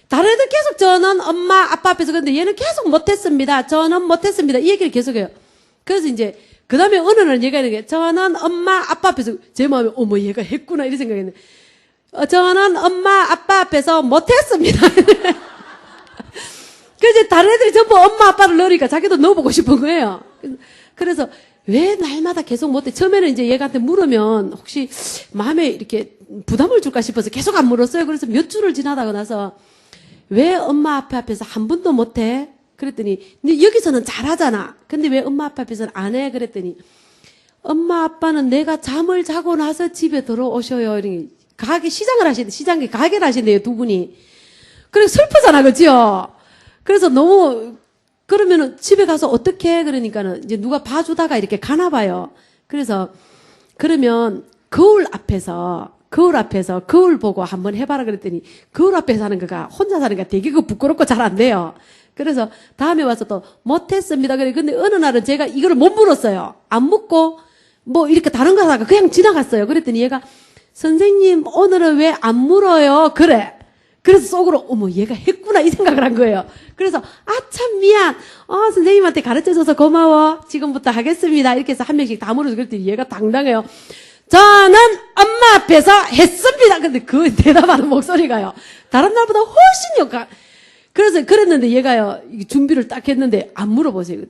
다른 애들 계속 저는 엄마, 아빠 앞에서 근데 얘는 계속 못했습니다. 저는 못했습니다. 이 얘기를 계속 해요. 그래서 이제 그 다음에 어느 날 얘가 하는 게 저는 엄마, 아빠 앞에서 제 마음에 어머 얘가 했구나 이런 생각했는데 저는 엄마, 아빠 앞에서 못했습니다. 그래서 다른 애들이 전부 엄마, 아빠를 넣으니까 자기도 넣어보고 싶은 거예요. 그래서 왜 날마다 계속 못해? 처음에는 이제 얘한테 물으면 혹시 마음에 이렇게 부담을 줄까 싶어서 계속 안 물었어요. 그래서 몇 주를 지나다가 나서 왜 엄마 아빠 앞에서 한 번도 못해? 그랬더니 근데 여기서는 잘하잖아. 근데 왜 엄마 아빠 앞에서는 안 해? 그랬더니 엄마 아빠는 내가 잠을 자고 나서 집에 들어오셔요. 이렇게 시장에 가게를 하신대요, 두 분이. 그래 슬프잖아, 그죠? 그래서 너무 그러면은 집에 가서 어떻게 해? 그러니까는 이제 누가 봐주다가 이렇게 가나 봐요. 그래서 그러면 거울 앞에서 거울 보고 한번 해봐라 그랬더니 거울 앞에서 하는 거가 혼자 사는 거 되게 부끄럽고 잘 안 돼요. 그래서 다음에 와서 또 못했습니다. 그래. 근데 어느 날은 제가 이거를 못 물었어요. 안 묻고 뭐 이렇게 다른 거 하다가 그냥 지나갔어요. 그랬더니 얘가 선생님 오늘은 왜 안 물어요? 그래. 그래서 속으로 어머 얘가 했구나 이 생각을 한 거예요. 그래서 참 미안. 선생님한테 가르쳐줘서 고마워. 지금부터 하겠습니다. 이렇게 해서 한 명씩 다 물어서 그랬더니 얘가 당당해요. 저는 엄마 앞에서 했습니다. 근데 그 대답하는 목소리가요. 다른 날보다 훨씬 그래서 그랬는데 얘가요. 준비를 딱 했는데 안 물어보세요.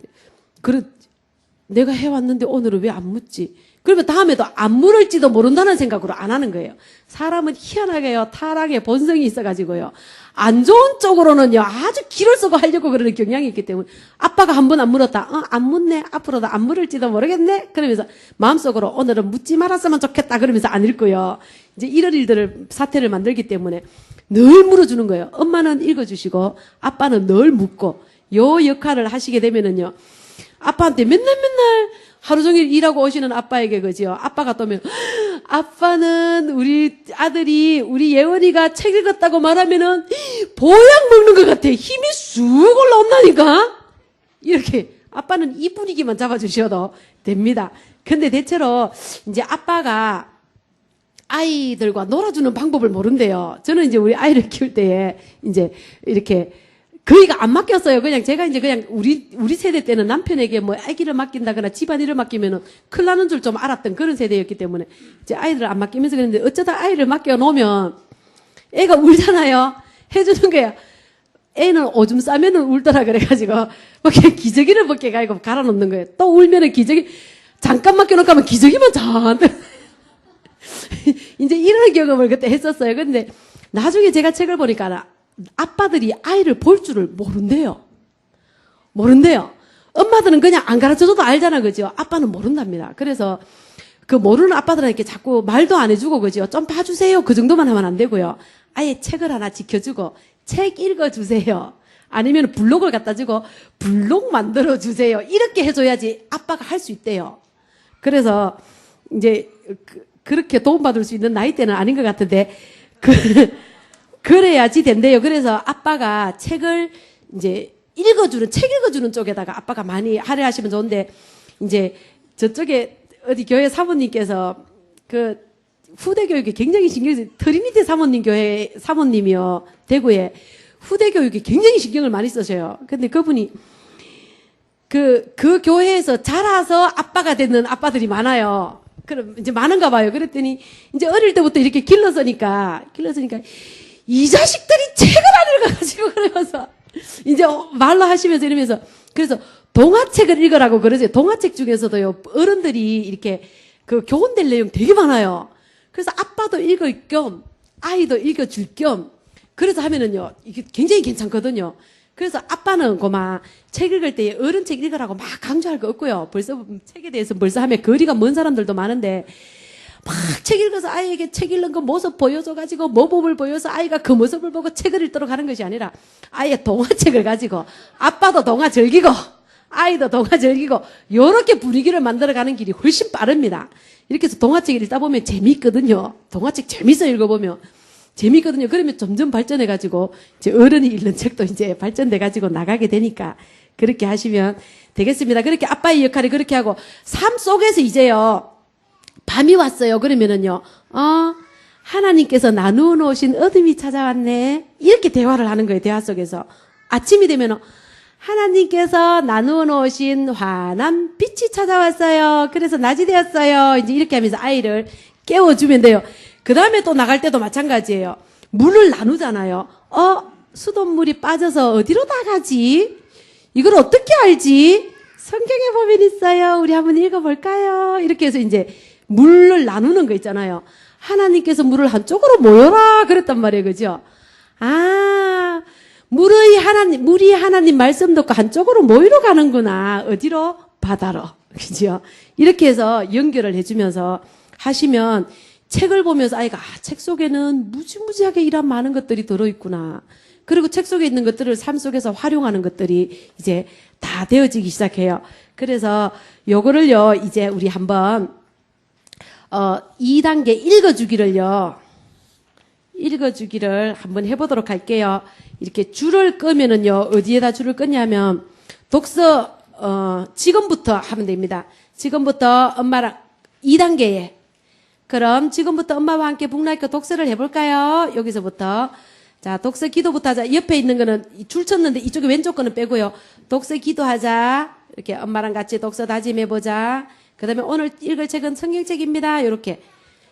내가 해왔는데 오늘은 왜 안 묻지? 그러면 다음에도 안 물을지도 모른다는 생각으로 안 하는 거예요. 사람은 희한하게요. 타락의 본성이 있어가지고요. 안 좋은 쪽으로는요. 아주 기를 쓰고 하려고 그러는 경향이 있기 때문에 아빠가 한 번 안 물었다. 안 묻네. 앞으로도 안 물을지도 모르겠네. 그러면서 마음속으로 오늘은 묻지 말았으면 좋겠다. 그러면서 안 읽고요. 이제 이런 사태를 만들기 때문에 늘 물어주는 거예요. 엄마는 읽어주시고 아빠는 늘 묻고 요 역할을 하시게 되면은요. 아빠한테 맨날 하루 종일 일하고 오시는 아빠에게 그지요. 아빠가 또면 아빠는 우리 아들이 우리 예원이가 책 읽었다고 말하면은 보약 먹는 것 같아. 힘이 쑥 올라온다니까. 이렇게 아빠는 이 분위기만 잡아주셔도 됩니다. 근데 대체로 이제 아빠가 아이들과 놀아주는 방법을 모른대요. 저는 이제 우리 아이를 키울 때에 이제 이렇게 거의가 안 맡겼어요. 제가 그냥 우리 세대 때는 남편에게 뭐 아기를 맡긴다거나 집안일을 맡기면은 큰일 나는 줄 좀 알았던 그런 세대였기 때문에 이제 아이들을 안 맡기면서 그랬는데 어쩌다 아이를 맡겨 놓으면 애가 울잖아요. 해주는 거야. 애는 오줌 싸면은 울더라 그래가지고 뭐 기저귀를 벗게 가지고 갈아 놓는 거예요. 또 울면은 기저귀 잠깐 맡겨놓고 하면 기저귀만 잔뜩 이제 이런 경험을 그때 했었어요. 근데 나중에 제가 책을 보니까 아빠들이 아이를 볼 줄을 모른대요. 엄마들은 그냥 안 가르쳐줘도 알잖아, 그죠? 아빠는 모른답니다. 그래서 그 모르는 아빠들한테 자꾸 말도 안 해주고, 그죠? 좀 봐주세요. 그 정도만 하면 안 되고요. 아예 책을 하나 지켜주고, 책 읽어주세요. 아니면 블록을 갖다 주고, 블록 만들어주세요. 이렇게 해줘야지 아빠가 할 수 있대요. 그래서 이제 그렇게 도움받을 수 있는 나이대는 아닌 것 같은데, 그래야지 된대요. 그래서 아빠가 책을 이제 책 읽어주는 쪽에다가 아빠가 많이 할애하시면 좋은데, 이제 저쪽에 어디 교회 사모님께서 그 후대 교육에 굉장히 신경 쓰, 트리니티 사모님이요. 대구에 후대 교육에 굉장히 신경을 많이 쓰셔요. 근데 그분이 그 교회에서 자라서 아빠가 되는 아빠들이 많아요. 그럼 이제 많은가 봐요. 그랬더니 이제 어릴 때부터 이렇게 길러서니까 이 자식들이 책을 안 읽어가지고 그러면서 이제 말로 하시면서 이러면서 그래서 동화책을 읽으라고 그러세요. 동화책 중에서도요, 어른들이 이렇게 그 교훈될 내용 되게 많아요. 그래서 아빠도 읽을 겸, 아이도 읽어줄 겸, 그래서 하면은요, 이게 굉장히 괜찮거든요. 그래서 아빠는 고마, 책 읽을 때 어른 책 읽으라고 막 강조할 거 없고요. 벌써 책에 대해서 벌써 하면 거리가 먼 사람들도 많은데, 막 책 읽어서 아이에게 책 읽는 거 모습 보여줘가지고 모범을 보여서 아이가 그 모습을 보고 책을 읽도록 하는 것이 아니라 아예 동화책을 가지고 아빠도 동화 즐기고 아이도 동화 즐기고 요렇게 분위기를 만들어가는 길이 훨씬 빠릅니다. 이렇게 해서 동화책을 읽다 보면 재미있거든요. 동화책 재밌어 읽어보면 재미있거든요. 그러면 점점 발전해가지고 이제 어른이 읽는 책도 이제 발전돼가지고 나가게 되니까 그렇게 하시면 되겠습니다. 그렇게 아빠의 역할이 그렇게 하고 삶 속에서 이제요. 밤이 왔어요. 그러면은요, 하나님께서 나누어 놓으신 어둠이 찾아왔네. 이렇게 대화를 하는 거예요. 대화 속에서. 아침이 되면은, 하나님께서 나누어 놓으신 환한 빛이 찾아왔어요. 그래서 낮이 되었어요. 이제 이렇게 하면서 아이를 깨워주면 돼요. 그 다음에 또 나갈 때도 마찬가지예요. 물을 나누잖아요. 수돗물이 빠져서 어디로 나가지? 이걸 어떻게 알지? 성경에 보면 있어요. 우리 한번 읽어볼까요? 이렇게 해서 이제 물을 나누는 거 있잖아요. 하나님께서 물을 한쪽으로 모여라 그랬단 말이에요. 그죠? 물이 하나님 말씀 듣고 한쪽으로 모이러 가는구나. 어디로? 바다로. 그죠? 이렇게 해서 연결을 해주면서 하시면 책을 보면서 아이가 책 속에는 무지무지하게 이런 많은 것들이 들어있구나. 그리고 책 속에 있는 것들을 삶 속에서 활용하는 것들이 이제 다 되어지기 시작해요. 그래서 요거를요, 이제 우리 한번 2단계 읽어주기를 한번 해보도록 할게요. 이렇게 줄을 끄면은요, 어디에다 줄을 끄냐면, 독서, 지금부터 하면 됩니다. 지금부터 엄마랑 2단계에. 그럼 지금부터 엄마와 함께 북라이크 독서를 해볼까요? 여기서부터. 자, 독서 기도부터 하자. 옆에 있는 거는 줄 쳤는데 이쪽에 왼쪽 거는 빼고요. 독서 기도하자. 이렇게 엄마랑 같이 독서 다짐해보자. 그 다음에 오늘 읽을 책은 성경책입니다. 이렇게.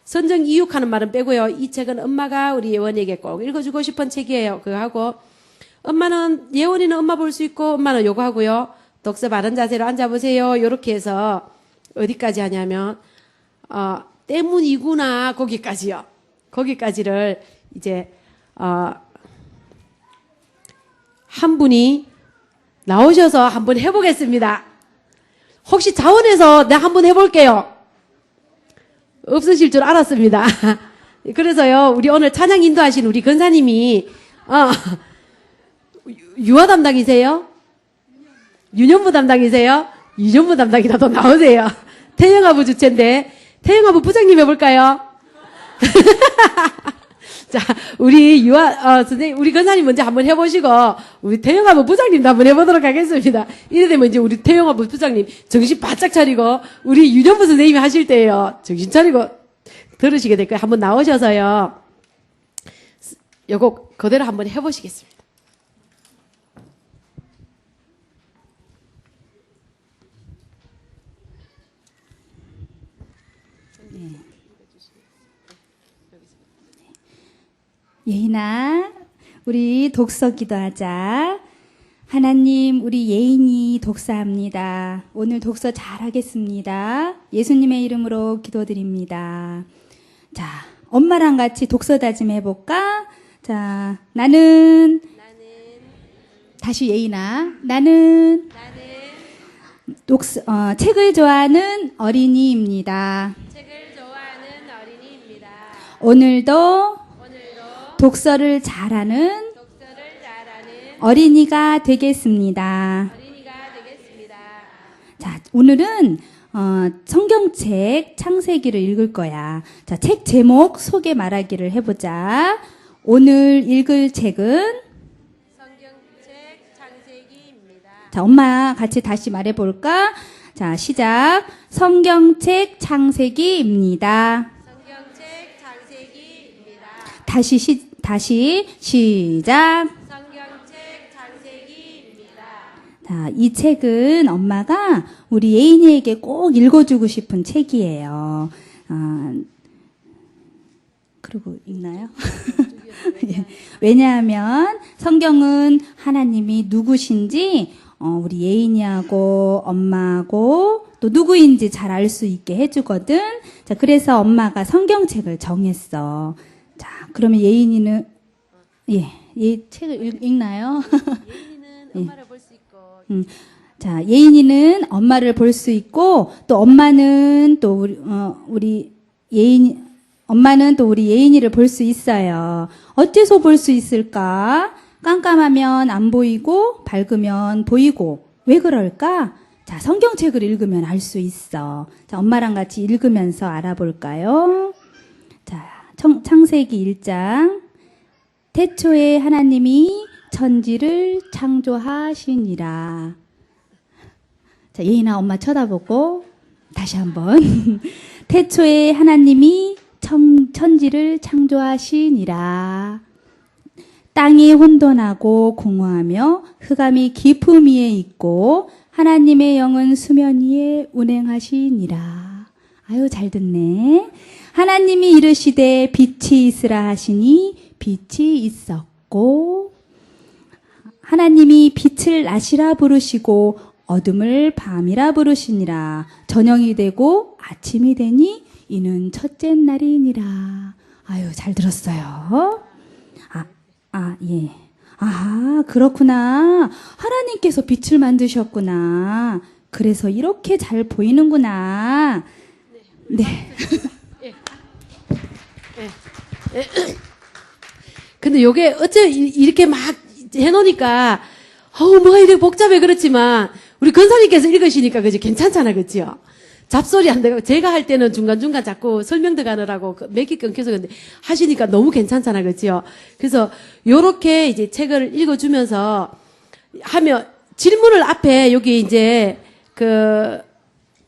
선정 이육하는 말은 빼고요. 이 책은 엄마가 우리 예원이에게 꼭 읽어주고 싶은 책이에요. 그거 하고. 예원이는 엄마 볼 수 있고, 엄마는 요거 하고요. 독서 바른 자세로 앉아보세요. 요렇게 해서, 어디까지 하냐면, 때문이구나. 거기까지요. 거기까지를 이제, 한 분이 나오셔서 한번 해보겠습니다. 혹시 자원해서 내가 한번 해볼게요. 없으실 줄 알았습니다. 그래서요, 우리 오늘 찬양 인도하신 우리 권사님이, 유아 담당이세요? 유년부 담당이세요? 유년부 담당이라도 나오세요. 태영아부 주체인데, 태영아부 부장님 해볼까요? 자, 우리 선생님, 우리 권사님 먼저 한번 해보시고, 우리 태영아부 부장님도 한번 해보도록 하겠습니다. 이래 되면 이제 우리 태영아부 부장님 정신 바짝 차리고, 우리 유년부 선생님이 하실 때요, 정신 차리고 들으시게 될 거예요. 한번 나오셔서요, 요거 그대로 한번 해보시겠습니다. 예인아, 우리 독서 기도하자. 하나님, 우리 예인이 독서합니다. 오늘 독서 잘하겠습니다. 예수님의 이름으로 기도드립니다. 자, 엄마랑 같이 독서 다짐 해볼까? 자, 나는 다시 예인아. 나는 책을 좋아하는 어린이입니다. 책을 좋아하는 어린이입니다. 오늘도 독서를 잘하는 어린이가 되겠습니다. 자, 오늘은 성경책 창세기를 읽을 거야. 자, 책 제목 소개 말하기를 해보자. 오늘 읽을 책은 성경책 창세기입니다. 자, 엄마 같이 다시 말해볼까? 자, 시작. 성경책 창세기입니다. 성경책 창세기입니다. 다시 시작. 성경책 창세기입니다. 자, 이 책은 엄마가 우리 예인이에게 꼭 읽어주고 싶은 책이에요. 그리고 읽나요? 예. 왜냐하면 성경은 하나님이 누구신지 우리 예인이하고 엄마하고 또 누구인지 잘 알 수 있게 해주거든. 자, 그래서 엄마가 성경책을 정했어. 자, 그러면 예인이는 얘 책을 읽나요? 예인이는 엄마를 볼 수 있고 자, 예인이는 엄마를 볼 수 있고 또 엄마는 또 엄마는 또 우리 예인이를 볼 수 있어요. 어째서 볼 수 있을까? 깜깜하면 안 보이고 밝으면 보이고 왜 그럴까? 자, 성경책을 읽으면 알 수 있어. 자, 엄마랑 같이 읽으면서 알아볼까요? 자, 창세기 1장. 태초에 하나님이 천지를 창조하시니라. 자, 예인아 엄마 쳐다보고 다시 한번. 태초에 하나님이 천지를 창조하시니라. 땅이 혼돈하고 공허하며 흑암이 깊음 위에 있고 하나님의 영은 수면 위에 운행하시니라. 아유, 잘 듣네. 하나님이 이르시되 빛이 있으라 하시니 빛이 있었고 하나님이 빛을 낮이라 부르시고 어둠을 밤이라 부르시니라. 저녁이 되고 아침이 되니 이는 첫째 날이니라. 아유, 잘 들었어요. 예. 그렇구나. 하나님께서 빛을 만드셨구나. 그래서 이렇게 잘 보이는구나. 네. 근데 요게 어째 이렇게 막 해놓으니까 뭐가 이렇게 복잡해 그렇지만 우리 권사님께서 읽으시니까 그지 괜찮잖아, 그치요? 잡소리 안 되고 제가 할 때는 중간중간 자꾸 설명 들어가느라고 맥이 끊겨서 근데 하시니까 너무 괜찮잖아, 그치요? 그래서 요렇게 이제 책을 읽어주면서 하면 질문을 앞에 여기 이제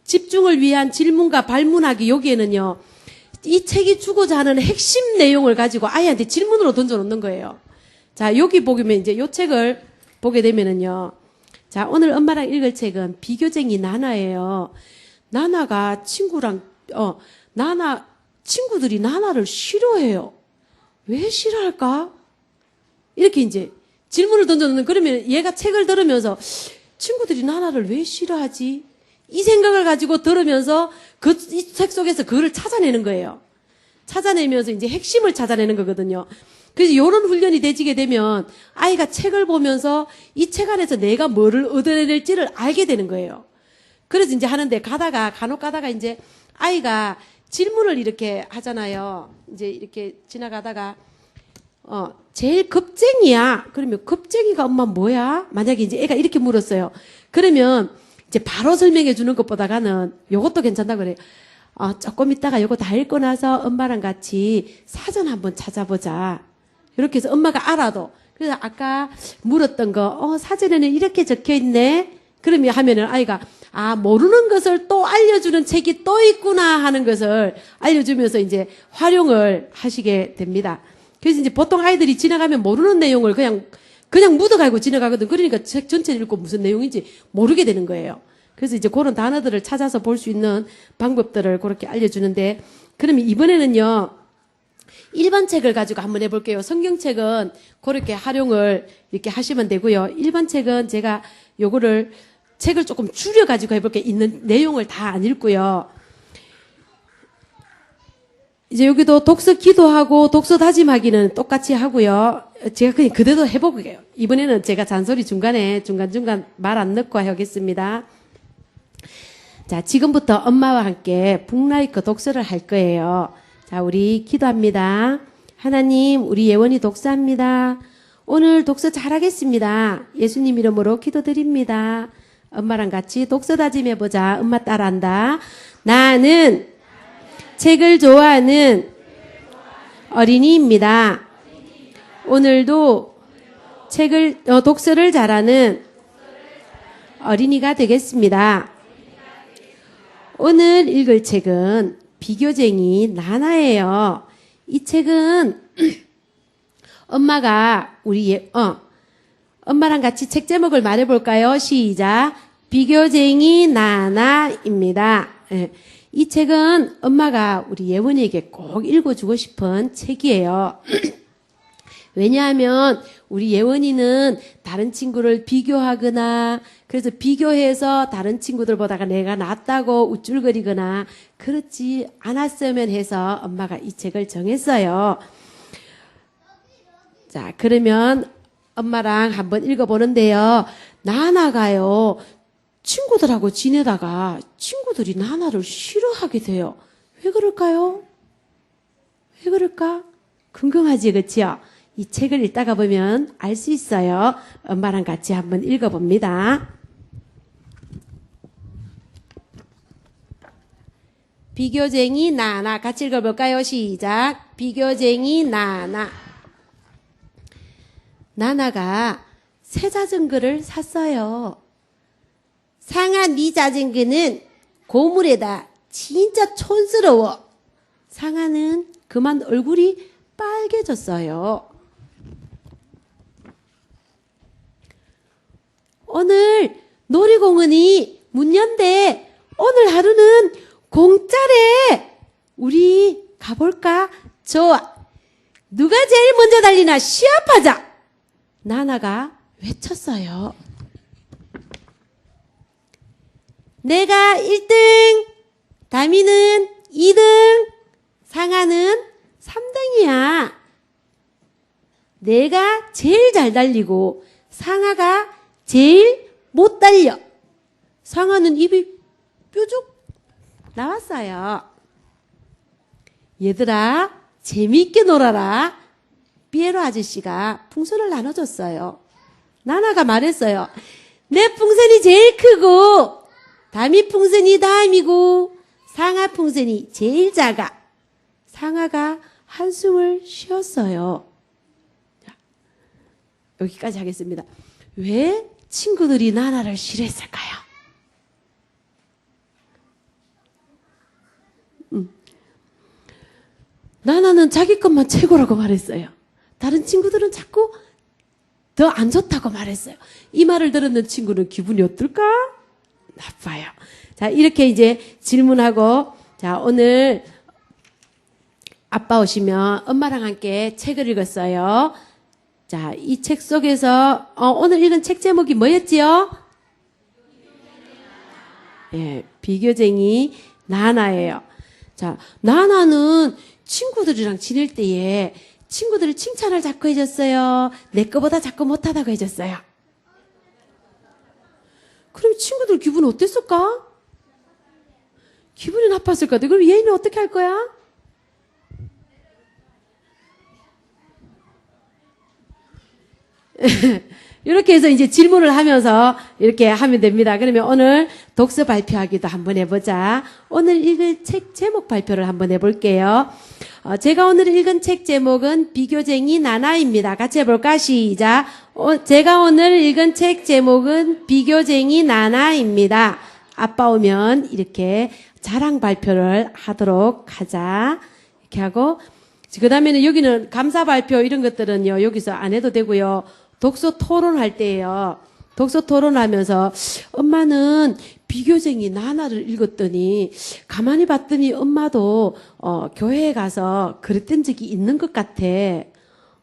집중을 위한 질문과 발문하기 여기에는요 이 책이 주고자 하는 핵심 내용을 가지고 아이한테 질문으로 던져놓는 거예요. 자, 여기 보면 이제 요 책을 보게 되면은요. 자, 오늘 엄마랑 읽을 책은 비교쟁이 나나예요. 나나가 친구들이 나나를 싫어해요. 왜 싫어할까? 이렇게 이제 질문을 던져놓는, 그러면 얘가 책을 들으면서 친구들이 나나를 왜 싫어하지? 이 생각을 가지고 들으면서 이 책 속에서 그거를 찾아내는 거예요. 찾아내면서 이제 핵심을 찾아내는 거거든요. 그래서 이런 훈련이 되지게 되면 아이가 책을 보면서 이 책 안에서 내가 뭐를 얻어낼지를 알게 되는 거예요. 그래서 이제 하는데 간혹 가다가 이제 아이가 질문을 이렇게 하잖아요. 이제 이렇게 지나가다가, 제일 겁쟁이야. 그러면 겁쟁이가 엄마 뭐야? 만약에 이제 애가 이렇게 물었어요. 그러면 이제 바로 설명해 주는 것보다는 요것도 괜찮다 그래요. 조금 있다가 요거 다 읽고 나서 엄마랑 같이 사전 한번 찾아보자. 이렇게 해서 엄마가 알아도. 그래서 아까 물었던 거, 사전에는 이렇게 적혀 있네? 그러면 하면은 아이가, 모르는 것을 또 알려주는 책이 또 있구나 하는 것을 알려주면서 이제 활용을 하시게 됩니다. 그래서 이제 보통 아이들이 지나가면 모르는 내용을 그냥 묻어가고 지나가거든. 그러니까 책 전체를 읽고 무슨 내용인지 모르게 되는 거예요. 그래서 이제 그런 단어들을 찾아서 볼 수 있는 방법들을 그렇게 알려주는데, 그러면 이번에는요, 1번 책을 가지고 한번 해볼게요. 성경책은 그렇게 활용을 이렇게 하시면 되고요. 1번 책은 제가 요거를 책을 조금 줄여가지고 해볼게요. 있는 내용을 다 안 읽고요. 이제 여기도 독서 기도하고 독서 다짐하기는 똑같이 하고요. 제가 그냥 그대로 해볼게요. 이번에는 제가 잔소리 중간중간 말 안 넣고 하겠습니다. 자, 지금부터 엄마와 함께 북라이크 독서를 할 거예요. 자, 우리 기도합니다. 하나님, 우리 예원이 독서합니다. 오늘 독서 잘하겠습니다. 예수님 이름으로 기도드립니다. 엄마랑 같이 독서 다짐해보자. 엄마 따라한다. 나는 책을 좋아하는 어린이입니다. 오늘도 독서를 잘하는 어린이가 되겠습니다. 오늘 읽을 책은 비교쟁이 나나예요. 이 책은 엄마가 엄마랑 같이 책 제목을 말해볼까요? 시작. 비교쟁이 나나입니다. 예. 이 책은 엄마가 우리 예원이에게 꼭 읽어주고 싶은 책이에요. 왜냐하면 우리 예원이는 다른 친구를 비교하거나 그래서 비교해서 다른 친구들보다가 내가 낫다고 우쭐거리거나 그렇지 않았으면 해서 엄마가 이 책을 정했어요. 자, 그러면 엄마랑 한번 읽어보는데요. 나나가요. 친구들하고 지내다가 친구들이 나나를 싫어하게 돼요. 왜 그럴까요? 왜 그럴까? 궁금하지, 그치요? 이 책을 읽다가 보면 알 수 있어요. 엄마랑 같이 한번 읽어봅니다. 비교쟁이 나나. 같이 읽어볼까요? 시작. 비교쟁이 나나. 나나가 새 자전거를 샀어요. 상아, 네 자전거는 고물에다 진짜 촌스러워. 상아는 그만 얼굴이 빨개졌어요. 오늘 놀이공원이 문 연대. 오늘 하루는 공짜래. 우리 가볼까? 좋아. 누가 제일 먼저 달리나 시합하자. 나나가 외쳤어요. 내가 1등, 다미는 2등, 상아는 3등이야. 내가 제일 잘 달리고 상아가 제일 못 달려. 상아는 입이 뾰족 나왔어요. 얘들아, 재미있게 놀아라. 피에로 아저씨가 풍선을 나눠줬어요. 나나가 말했어요. 내 풍선이 제일 크고 다미 풍선이 다음이고 상아 풍선이 제일 작아. 상아가 한숨을 쉬었어요. 자, 여기까지 하겠습니다. 왜 친구들이 나나를 싫어했을까요? 나나는 자기 것만 최고라고 말했어요. 다른 친구들은 자꾸 더 안 좋다고 말했어요. 이 말을 들었는 친구는 기분이 어떨까? 나빠요. 자, 이렇게 이제 질문하고, 자, 오늘 아빠 오시면 엄마랑 함께 책을 읽었어요. 자, 이 책 속에서, 오늘 읽은 책 제목이 뭐였지요? 예, 비교쟁이 나나예요. 자, 나나는 친구들이랑 지낼 때에 친구들이 칭찬을 자꾸 해줬어요. 내 거보다 자꾸 못하다고 해줬어요. 그럼 친구들 기분 어땠을까? 기분이 나빴을 것 같아. 그럼 얘는 어떻게 할 거야? 이렇게 해서 이제 질문을 하면서 이렇게 하면 됩니다. 그러면 오늘 독서 발표하기도 한번 해보자. 오늘 읽을 책 제목 발표를 한번 해볼게요. 제가 오늘 읽은 책 제목은 비교쟁이 나나입니다. 같이 해볼까? 시작. 제가 오늘 읽은 책 제목은 비교쟁이 나나입니다. 아빠 오면 이렇게 자랑 발표를 하도록 하자. 이렇게 하고, 그 다음에는 여기는 감사 발표 이런 것들은요, 여기서 안 해도 되고요. 독서 토론할 때예요. 독서 토론하면서 엄마는 비교쟁이 나나를 읽었더니 가만히 봤더니 엄마도 교회에 가서 그랬던 적이 있는 것 같아.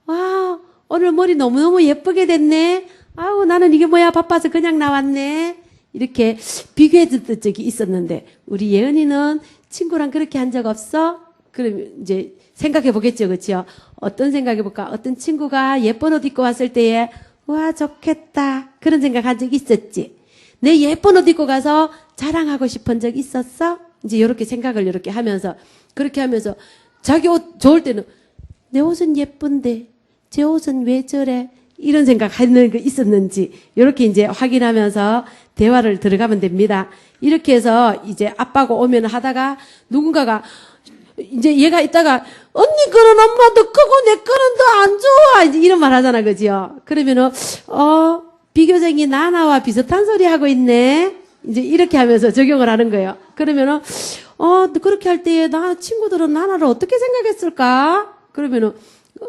와, 오늘 머리 너무너무 예쁘게 됐네. 아우, 나는 이게 뭐야, 바빠서 그냥 나왔네. 이렇게 비교해줬던 적이 있었는데 우리 예은이는 친구랑 그렇게 한 적 없어? 그럼 이제 생각해 보겠죠, 그렇죠? 어떤 생각해 볼까? 어떤 친구가 예쁜 옷 입고 왔을 때에 와 좋겠다 그런 생각한 적 있었지? 내 예쁜 옷 입고 가서 자랑하고 싶은 적 있었어? 이제 이렇게 생각을 이렇게 하면서 그렇게 하면서 자기 옷 좋을 때는 내 옷은 예쁜데 제 옷은 왜 저래? 이런 생각하는 거 있었는지 이렇게 이제 확인하면서 대화를 들어가면 됩니다. 이렇게 해서 이제 아빠가 오면 하다가 누군가가 이제 얘가 있다가 언니 거는 엄마 더 크고 내 거는 더 안 좋아 이제 이런 말 하잖아, 그죠? 그러면은 비교쟁이 나나와 비슷한 소리 하고 있네. 이제 이렇게 하면서 적용을 하는 거예요. 그러면은 그렇게 할 때에 나 친구들은 나나를 어떻게 생각했을까? 그러면은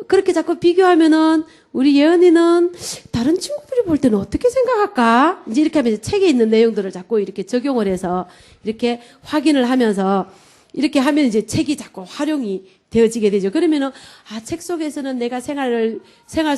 그렇게 자꾸 비교하면은 우리 예언이는 다른 친구들이 볼 때는 어떻게 생각할까? 이제 이렇게 하면서 책에 있는 내용들을 자꾸 이렇게 적용을 해서 이렇게 확인을 하면서 이렇게 하면 이제 책이 자꾸 활용이 되어지게 되죠. 그러면은 책 속에서는 내가 생활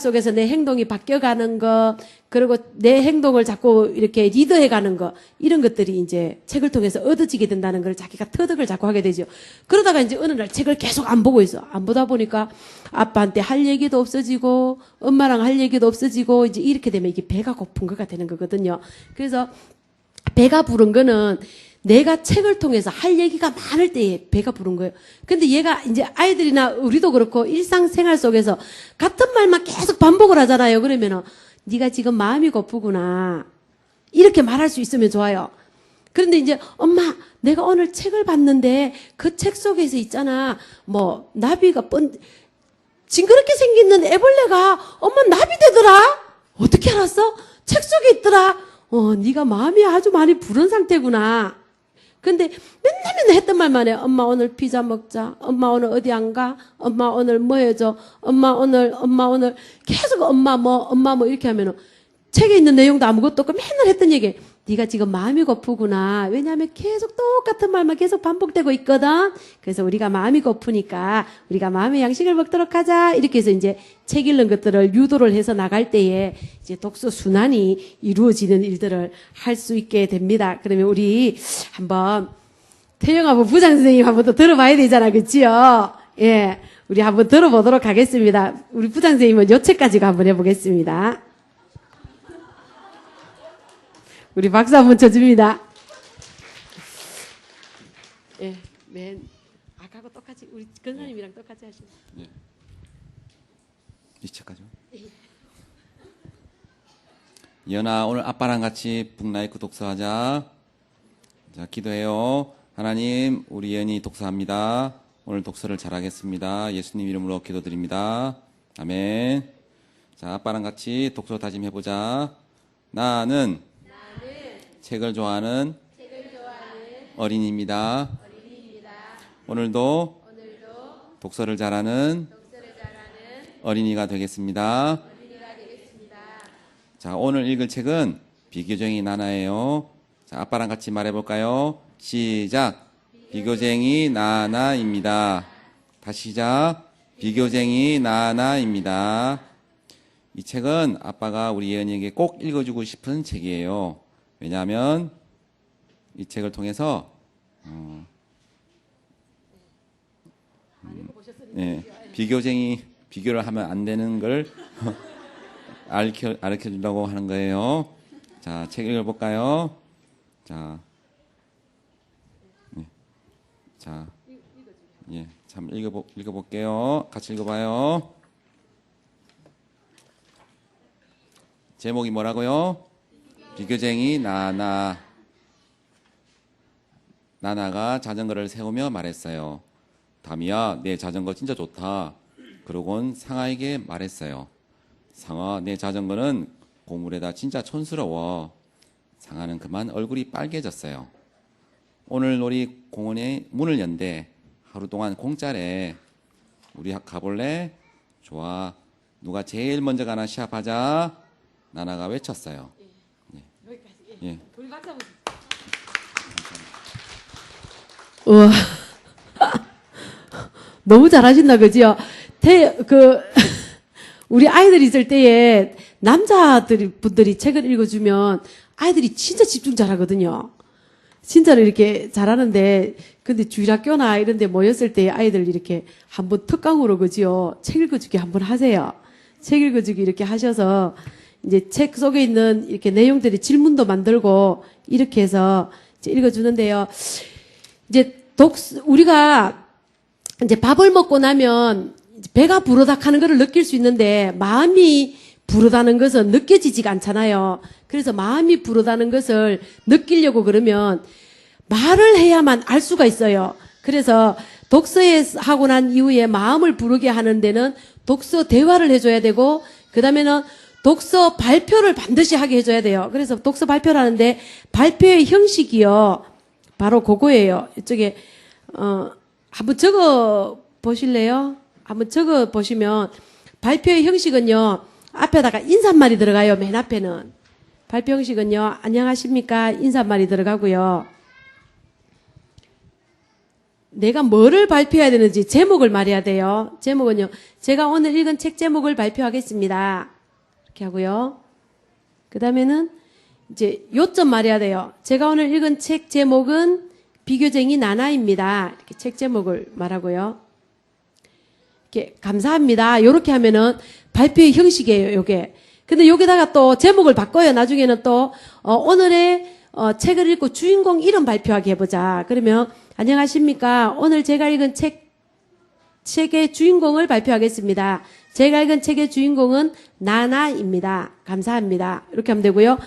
속에서 내 행동이 바뀌어가는 거, 그리고 내 행동을 자꾸 이렇게 리드해가는 거, 이런 것들이 이제 책을 통해서 얻어지게 된다는 걸 자기가 터득을 자꾸 하게 되죠. 그러다가 이제 어느 날 책을 계속 안 보고 있어. 안 보다 보니까 아빠한테 할 얘기도 없어지고 엄마랑 할 얘기도 없어지고 이제 이렇게 되면 이게 배가 고픈 거가 되는 거거든요. 그래서 배가 부른 거는 내가 책을 통해서 할 얘기가 많을 때에 배가 부른 거예요. 근데 얘가 이제 아이들이나 우리도 그렇고 일상생활 속에서 같은 말만 계속 반복을 하잖아요. 그러면은 네가 지금 마음이 고프구나. 이렇게 말할 수 있으면 좋아요. 그런데 이제 엄마 내가 오늘 책을 봤는데 그 책 속에서 있잖아. 뭐 나비가 징그럽게 생긴 애벌레가 엄마 나비 되더라. 어떻게 알았어? 책 속에 있더라. 네가 마음이 아주 많이 부른 상태구나. 근데 맨날 했던 말만 해. 엄마 오늘 피자 먹자. 엄마 오늘 어디 안 가? 엄마 오늘 뭐 해줘? 엄마 오늘 계속 엄마 뭐 이렇게 하면은 책에 있는 내용도 아무것도 없고 맨날 했던 얘기. 네가 지금 마음이 고프구나. 왜냐하면 계속 똑같은 말만 계속 반복되고 있거든. 그래서 우리가 마음이 고프니까 우리가 마음의 양식을 먹도록 하자. 이렇게 해서 이제 책 읽는 것들을 유도를 해서 나갈 때에 이제 독서 순환이 이루어지는 일들을 할 수 있게 됩니다. 그러면 우리 한번 태영아부 부장 선생님 한번 더 들어봐야 되잖아, 그치요? 예, 우리 한번 들어보도록 하겠습니다. 우리 부장 선생님은 요 책까지가 한번 해보겠습니다. 우리 박수 한번 쳐줍니다. 예, 아까하고 똑같이 우리 근사님이랑 똑같이 하시면. 예. 이 책까지요? 예언아, 오늘 아빠랑 같이 북라이크 독서하자. 자, 기도해요. 하나님, 우리 예언이 독서합니다. 오늘 독서를 잘하겠습니다. 예수님 이름으로 기도드립니다. 아멘. 자, 아빠랑 같이 독서 다짐해보자. 나는 책을 좋아하는 어린이입니다. 오늘도 독서를 잘하는 어린이가 되겠습니다. 자, 오늘 읽을 책은 비교쟁이 나나예요. 자, 아빠랑 같이 말해볼까요? 시작. 비교쟁이 나나입니다. 다시 시작. 비교쟁이 나나입니다. 이 책은 아빠가 우리 예언이에게 꼭 읽어주고 싶은 책이에요. 왜냐하면 이 책을 통해서 비교를 하면 안 되는 걸 가르쳐 주려고 하는 거예요. 자, 책 읽어볼까요? 자, 참 읽어볼게요. 같이 읽어봐요. 제목이 뭐라고요? 비교쟁이 나나. 나나가 자전거를 세우며 말했어요. 다미야, 내 자전거 진짜 좋다. 그러곤 상아에게 말했어요. 상아, 내 자전거는 고물에다 진짜 촌스러워. 상아는 그만 얼굴이 빨개졌어요. 오늘 놀이공원에 문을 연대. 하루 동안 공짜래. 우리 가볼래? 좋아. 누가 제일 먼저 가나 시합하자. 나나가 외쳤어요. 예. 우리 박수 한번. 우와. 너무 잘하신다, 그죠? 우리 아이들이 있을 때에 분들이 책을 읽어주면 아이들이 진짜 집중 잘하거든요. 진짜로 이렇게 잘하는데, 근데 주일학교나 이런 데 모였을 때 아이들 이렇게 한번 특강으로 그지요. 책 읽어주기 한번 하세요. 책 읽어주기 이렇게 하셔서, 이제 책 속에 있는 이렇게 내용들이 질문도 만들고, 이렇게 해서 이제 읽어주는데요. 이제 우리가 이제 밥을 먹고 나면 이제 배가 부르다 하는 것을 느낄 수 있는데, 마음이 부르다는 것은 느껴지지가 않잖아요. 그래서 마음이 부르다는 것을 느끼려고 그러면 말을 해야만 알 수가 있어요. 그래서 독서에 하고 난 이후에 마음을 부르게 하는 데는 독서 대화를 해줘야 되고, 그 다음에는 독서 발표를 반드시 하게 해줘야 돼요. 그래서 독서 발표를 하는데 발표의 형식이요. 바로 그거예요. 이쪽에, 한번 적어 보실래요? 한번 적어 보시면 발표의 형식은요. 앞에다가 인사말이 들어가요. 맨 앞에는. 발표 형식은요. 안녕하십니까? 인사말이 들어가고요. 내가 뭐를 발표해야 되는지 제목을 말해야 돼요. 제목은요. 제가 오늘 읽은 책 제목을 발표하겠습니다. 이렇게 하고요. 그 다음에는 이제 요점 말해야 돼요. 제가 오늘 읽은 책 제목은 비교쟁이 나나입니다. 이렇게 책 제목을 말하고요. 이렇게 감사합니다. 요렇게 하면은 발표의 형식이에요, 요게. 근데 여기다가 또 제목을 바꿔요. 나중에는 또 오늘의 책을 읽고 주인공 이름 발표하게 해보자. 그러면 안녕하십니까. 오늘 제가 읽은 책의 주인공을 발표하겠습니다. 제가 읽은 책의 주인공은 나나입니다. 감사합니다. 이렇게 하면 되고요.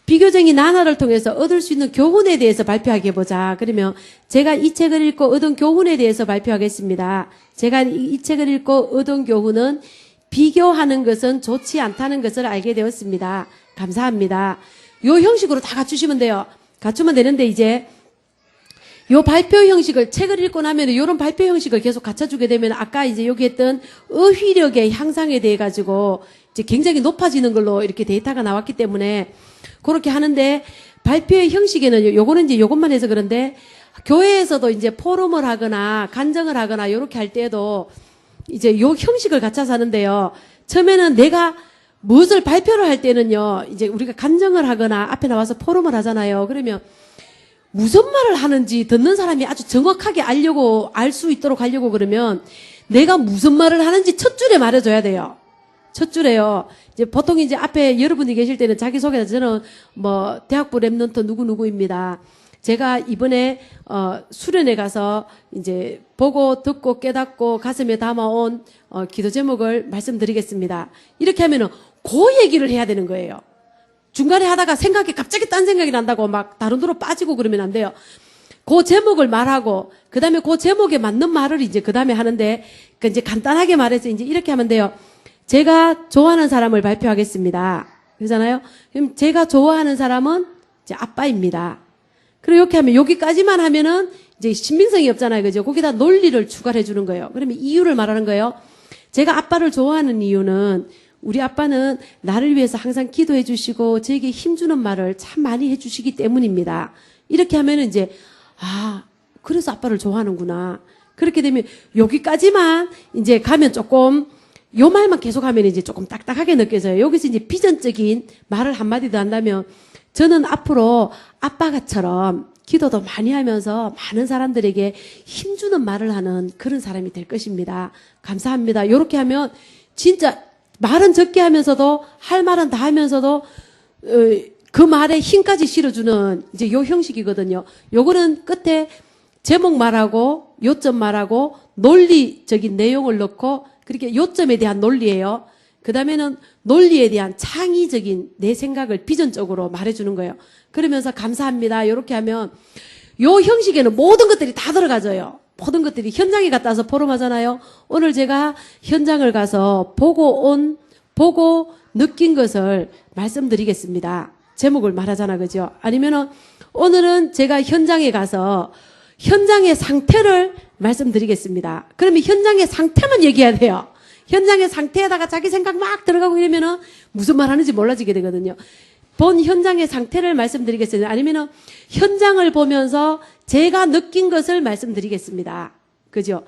비교쟁이 나나를 통해서 얻을 수 있는 교훈에 대해서 발표하게 해보자. 그러면 제가 이 책을 읽고 얻은 교훈에 대해서 발표하겠습니다. 제가 이 책을 읽고 얻은 교훈은 비교하는 것은 좋지 않다는 것을 알게 되었습니다. 감사합니다. 요 형식으로 다 갖추시면 돼요. 갖추면 되는데 이제 요 발표 형식을 책을 읽고 나면 요런 발표 형식을 계속 갖춰주게 되면 아까 이제 여기 했던 어휘력의 향상에 대해 가지고 이제 굉장히 높아지는 걸로 이렇게 데이터가 나왔기 때문에 그렇게 하는데 발표의 형식에는 요거는 이제 요것만 해서 그런데 교회에서도 이제 포럼을 하거나 간증을 하거나 요렇게 할 때에도 이제 요 형식을 갖춰서 하는데요. 처음에는 내가 무엇을 발표를 할 때는요. 이제 우리가 간증을 하거나 앞에 나와서 포럼을 하잖아요. 그러면 무슨 말을 하는지 듣는 사람이 아주 정확하게 알 수 있도록 하려고 그러면 내가 무슨 말을 하는지 첫 줄에 말해줘야 돼요. 첫 줄에요. 이제 보통 이제 앞에 여러분이 계실 때는 자기소개다. 저는 뭐 대학부 랩런트 누구누구입니다. 제가 이번에 수련회 가서 이제 보고 듣고 깨닫고 가슴에 담아온 기도 제목을 말씀드리겠습니다. 이렇게 하면은 그 얘기를 해야 되는 거예요. 중간에 하다가 갑자기 딴 생각이 난다고 막 다른 데로 빠지고 그러면 안 돼요. 그 제목을 말하고 그 다음에 그 제목에 맞는 말을 이제 그 다음에 하는데 그 이제 간단하게 말해서 이제 이렇게 하면 돼요. 제가 좋아하는 사람을 발표하겠습니다. 그러잖아요. 그럼 제가 좋아하는 사람은 이제 아빠입니다. 그리고 이렇게 하면 여기까지만 하면은 이제 신빙성이 없잖아요. 그죠? 거기다 논리를 추가해 주는 거예요. 그러면 이유를 말하는 거예요. 제가 아빠를 좋아하는 이유는 우리 아빠는 나를 위해서 항상 기도해 주시고 저에게 힘주는 말을 참 많이 해 주시기 때문입니다. 이렇게 하면은 이제 그래서 아빠를 좋아하는구나. 그렇게 되면 여기까지만 이제 가면 조금 요 말만 계속하면 이제 조금 딱딱하게 느껴져요. 여기서 이제 비전적인 말을 한마디 더 한다면 저는 앞으로 아빠가처럼 기도도 많이 하면서 많은 사람들에게 힘주는 말을 하는 그런 사람이 될 것입니다. 감사합니다. 이렇게 하면 진짜 말은 적게 하면서도 할 말은 다 하면서도 그 말에 힘까지 실어주는 이제 요 형식이거든요. 요거는 끝에 제목 말하고 요점 말하고 논리적인 내용을 넣고 그렇게 요점에 대한 논리예요. 그 다음에는 논리에 대한 창의적인 내 생각을 비전적으로 말해주는 거예요. 그러면서 감사합니다. 이렇게 하면 요 형식에는 모든 것들이 다 들어가져요. 모든 것들이 현장에 갔다 와서 포럼하잖아요. 오늘 제가 현장을 가서 보고 느낀 것을 말씀드리겠습니다. 제목을 말하잖아, 그죠? 아니면은 오늘은 제가 현장에 가서 현장의 상태를 말씀드리겠습니다. 그러면 현장의 상태만 얘기해야 돼요. 현장의 상태에다가 자기 생각 막 들어가고 이러면은 무슨 말 하는지 몰라지게 되거든요. 본 현장의 상태를 말씀드리겠습니다. 아니면은 현장을 보면서 제가 느낀 것을 말씀드리겠습니다. 그죠?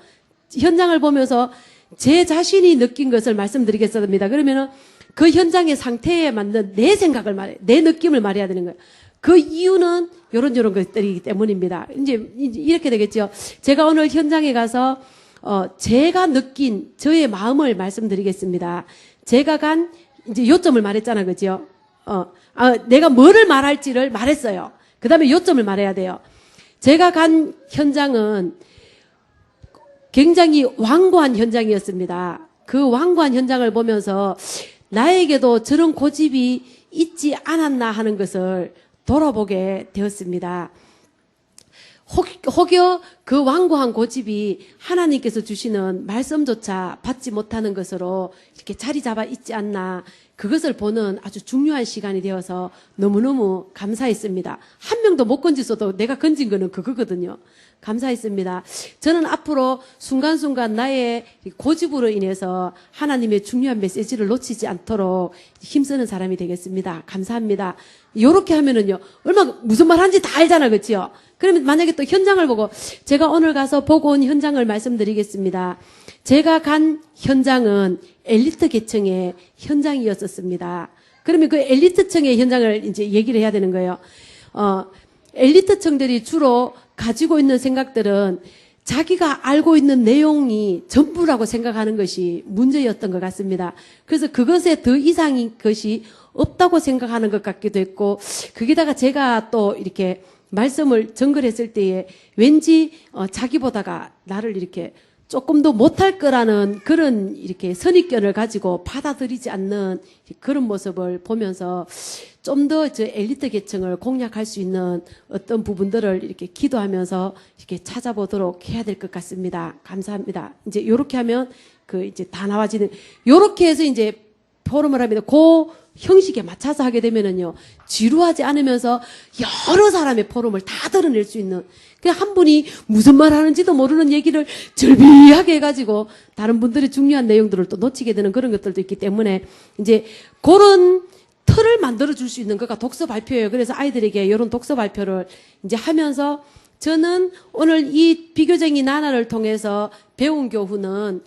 현장을 보면서 제 자신이 느낀 것을 말씀드리겠습니다. 그러면은 그 현장의 상태에 맞는 내 생각을 내 느낌을 말해야 되는 거예요. 그 이유는 요런 것들이기 때문입니다. 이제 이렇게 되겠죠. 제가 오늘 현장에 가서 제가 느낀 저의 마음을 말씀드리겠습니다. 제가 간 이제 요점을 말했잖아, 그죠? 내가 뭐를 말할지를 말했어요. 그 다음에 요점을 말해야 돼요. 제가 간 현장은 굉장히 완고한 현장이었습니다. 그 완고한 현장을 보면서 나에게도 저런 고집이 있지 않았나 하는 것을 돌아보게 되었습니다. 혹여 그 완고한 고집이 하나님께서 주시는 말씀조차 받지 못하는 것으로 이렇게 자리 잡아 있지 않나, 그것을 보는 아주 중요한 시간이 되어서 너무너무 감사했습니다. 한 명도 못 건졌어도 내가 건진 거는 그거거든요. 감사했습니다. 저는 앞으로 순간순간 나의 고집으로 인해서 하나님의 중요한 메시지를 놓치지 않도록 힘쓰는 사람이 되겠습니다. 감사합니다. 요렇게 하면은요, 얼마나 무슨 말 하는지 다 알잖아, 그치요? 그러면 만약에 또 현장을 보고, 제가 오늘 가서 보고 온 현장을 말씀드리겠습니다. 제가 간 현장은 엘리트 계층의 현장이었었습니다. 그러면 그 엘리트층의 현장을 이제 얘기를 해야 되는 거예요. 엘리트층들이 주로 가지고 있는 생각들은 자기가 알고 있는 내용이 전부라고 생각하는 것이 문제였던 것 같습니다. 그래서 그것에 더 이상인 것이 없다고 생각하는 것 같기도 했고, 거기다가 제가 또 이렇게 말씀을 전글했을 때에 왠지 자기보다가 나를 이렇게 조금 더 못할 거라는 그런 이렇게 선입견을 가지고 받아들이지 않는 그런 모습을 보면서 좀 더 저 엘리트 계층을 공략할 수 있는 어떤 부분들을 이렇게 기도하면서 이렇게 찾아보도록 해야 될 것 같습니다. 감사합니다. 이제 요렇게 하면 그 이제 다 나와지는, 요렇게 해서 이제 포럼을 합니다. 그 형식에 맞춰서 하게 되면은요, 지루하지 않으면서 여러 사람의 포럼을 다 드러낼 수 있는, 그냥 한 분이 무슨 말 하는지도 모르는 얘기를 절비하게 해가지고 다른 분들의 중요한 내용들을 또 놓치게 되는 그런 것들도 있기 때문에 이제 그런 틀을 만들어 줄 수 있는 거가 독서 발표예요. 그래서 아이들에게 이런 독서 발표를 이제 하면서 저는 오늘 이 비교쟁이 나날을 통해서 배운 교훈은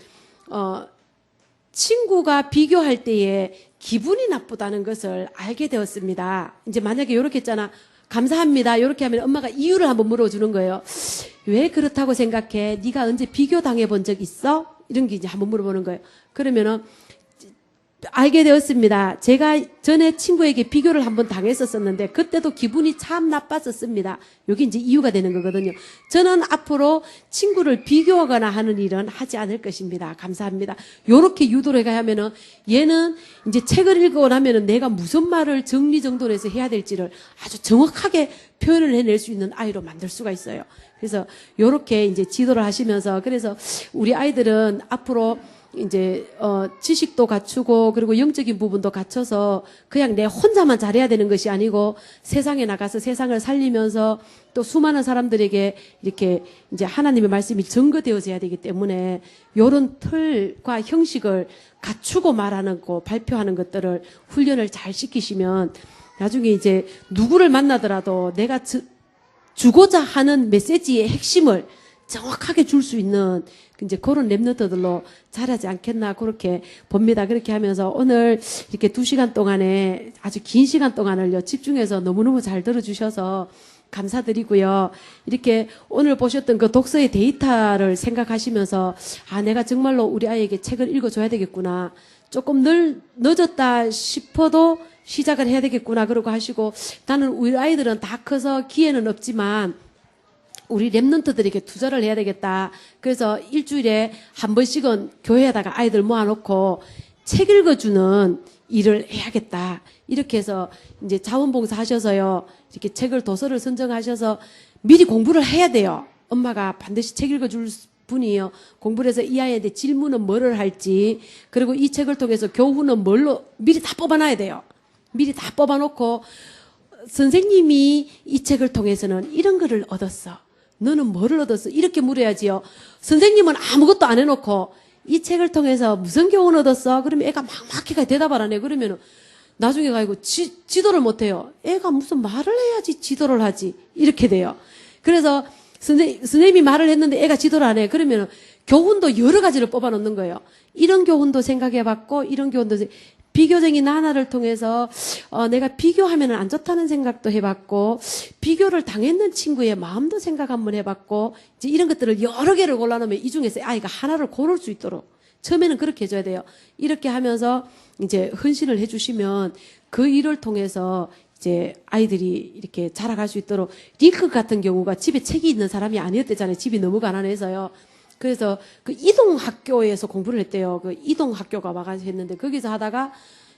친구가 비교할 때에 기분이 나쁘다는 것을 알게 되었습니다. 이제 만약에 이렇게 했잖아. 감사합니다. 이렇게 하면 엄마가 이유를 한번 물어주는 거예요. 왜 그렇다고 생각해? 네가 언제 비교 당해본 적 있어? 이런 게 이제 한번 물어보는 거예요. 그러면은 알게 되었습니다. 제가 전에 친구에게 비교를 한번 당했었는데 그때도 기분이 참 나빴었습니다. 여기 이제 이유가 되는 거거든요. 저는 앞으로 친구를 비교하거나 하는 일은 하지 않을 것입니다. 감사합니다. 요렇게 유도를 해가 하면은 얘는 이제 책을 읽고 나면은 내가 무슨 말을 정리정돈해서 해야 될지를 아주 정확하게 표현을 해낼 수 있는 아이로 만들 수가 있어요. 그래서 요렇게 이제 지도를 하시면서, 그래서 우리 아이들은 앞으로 이제 지식도 갖추고 그리고 영적인 부분도 갖춰서 그냥 내 혼자만 잘해야 되는 것이 아니고 세상에 나가서 세상을 살리면서 또 수많은 사람들에게 이렇게 이제 하나님의 말씀이 증거되어져야 되기 때문에 이런 틀과 형식을 갖추고 말하는 거, 발표하는 것들을 훈련을 잘 시키시면 나중에 이제 누구를 만나더라도 내가 주고자 하는 메시지의 핵심을 정확하게 줄 수 있는 이제 그런 랩런트들로 자라지 않겠나 그렇게 봅니다. 그렇게 하면서 오늘 이렇게 2시간 동안에 아주 긴 시간 동안을요 집중해서 너무너무 잘 들어주셔서 감사드리고요. 이렇게 오늘 보셨던 그 독서의 데이터를 생각하시면서 내가 정말로 우리 아이에게 책을 읽어줘야 되겠구나. 조금 늦었다 싶어도 시작을 해야 되겠구나 그러고 하시고, 나는 우리 아이들은 다 커서 기회는 없지만 우리 랩런트들에게 투자를 해야 되겠다. 그래서 일주일에 한 번씩은 교회에다가 아이들 모아놓고 책 읽어주는 일을 해야겠다. 이렇게 해서 이제 자원봉사 하셔서요, 이렇게 책을 도서를 선정하셔서 미리 공부를 해야 돼요. 엄마가 반드시 책 읽어줄 분이요. 공부를 해서 이 아이한테 질문은 뭐를 할지, 그리고 이 책을 통해서 교훈은 뭘로 미리 다 뽑아놔야 돼요. 미리 다 뽑아놓고 선생님이 이 책을 통해서는 이런 거를 얻었어. 너는 뭐를 얻었어? 이렇게 물어야지요. 선생님은 아무것도 안 해놓고 이 책을 통해서 무슨 교훈 얻었어? 그러면 애가 막막하게 대답을 안 해. 그러면 나중에 가지고 지도를 못 해요. 애가 무슨 말을 해야지 지도를 하지. 이렇게 돼요. 그래서 선생님이 말을 했는데 애가 지도를 안 해. 그러면 교훈도 여러 가지를 뽑아 놓는 거예요. 이런 교훈도 생각해 봤고 이런 교훈도 비교적인 나날을 통해서 내가 비교하면 안 좋다는 생각도 해봤고 비교를 당했는 친구의 마음도 생각 한번 해봤고 이제 이런 것들을 여러 개를 골라놓으면 이 중에서 아이가 하나를 고를 수 있도록 처음에는 그렇게 해줘야 돼요. 이렇게 하면서 이제 헌신을 해주시면 그 일을 통해서 이제 아이들이 이렇게 자라갈 수 있도록 링크 같은 경우가 집에 책이 있는 사람이 아니었대잖아요. 집이 너무 가난해서요. 그래서 그 이동 학교에서 공부를 했대요. 그 이동 학교가 와가지고 했는데 거기서 하다가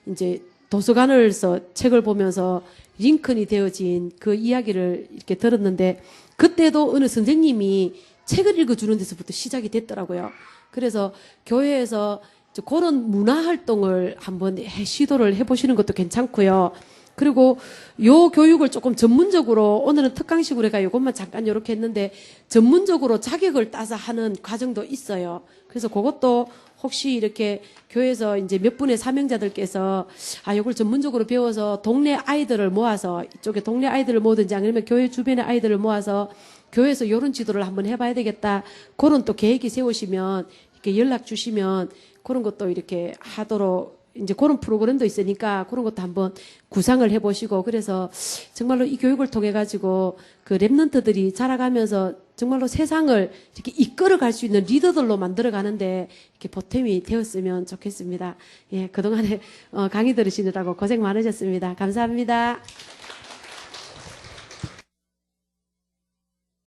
이제 도서관에서 책을 보면서 링컨이 되어진 그 이야기를 이렇게 들었는데 그때도 어느 선생님이 책을 읽어주는 데서부터 시작이 됐더라고요. 그래서 교회에서 그런 문화 활동을 한번 시도를 해보시는 것도 괜찮고요. 그리고 요 교육을 조금 전문적으로 오늘은 특강식으로 해가 요것만 잠깐 요렇게 했는데 전문적으로 자격을 따서 하는 과정도 있어요. 그래서 그것도 혹시 이렇게 교회에서 이제 몇 분의 사명자들께서 요걸 전문적으로 배워서 동네 아이들을 모아서 이쪽에 동네 아이들을 모든지 아니면 교회 주변의 아이들을 모아서 교회에서 요런 지도를 한번 해봐야 되겠다. 그런 또 계획이 세우시면 이렇게 연락 주시면 그런 것도 이렇게 하도록 이제 그런 프로그램도 있으니까 그런 것도 한번 구상을 해보시고 그래서 정말로 이 교육을 통해 가지고 그 랩런트들이 자라가면서 정말로 세상을 이렇게 이끌어갈 수 있는 리더들로 만들어가는데 이렇게 보탬이 되었으면 좋겠습니다. 예, 그동안에 강의 들으시느라고 고생 많으셨습니다. 감사합니다.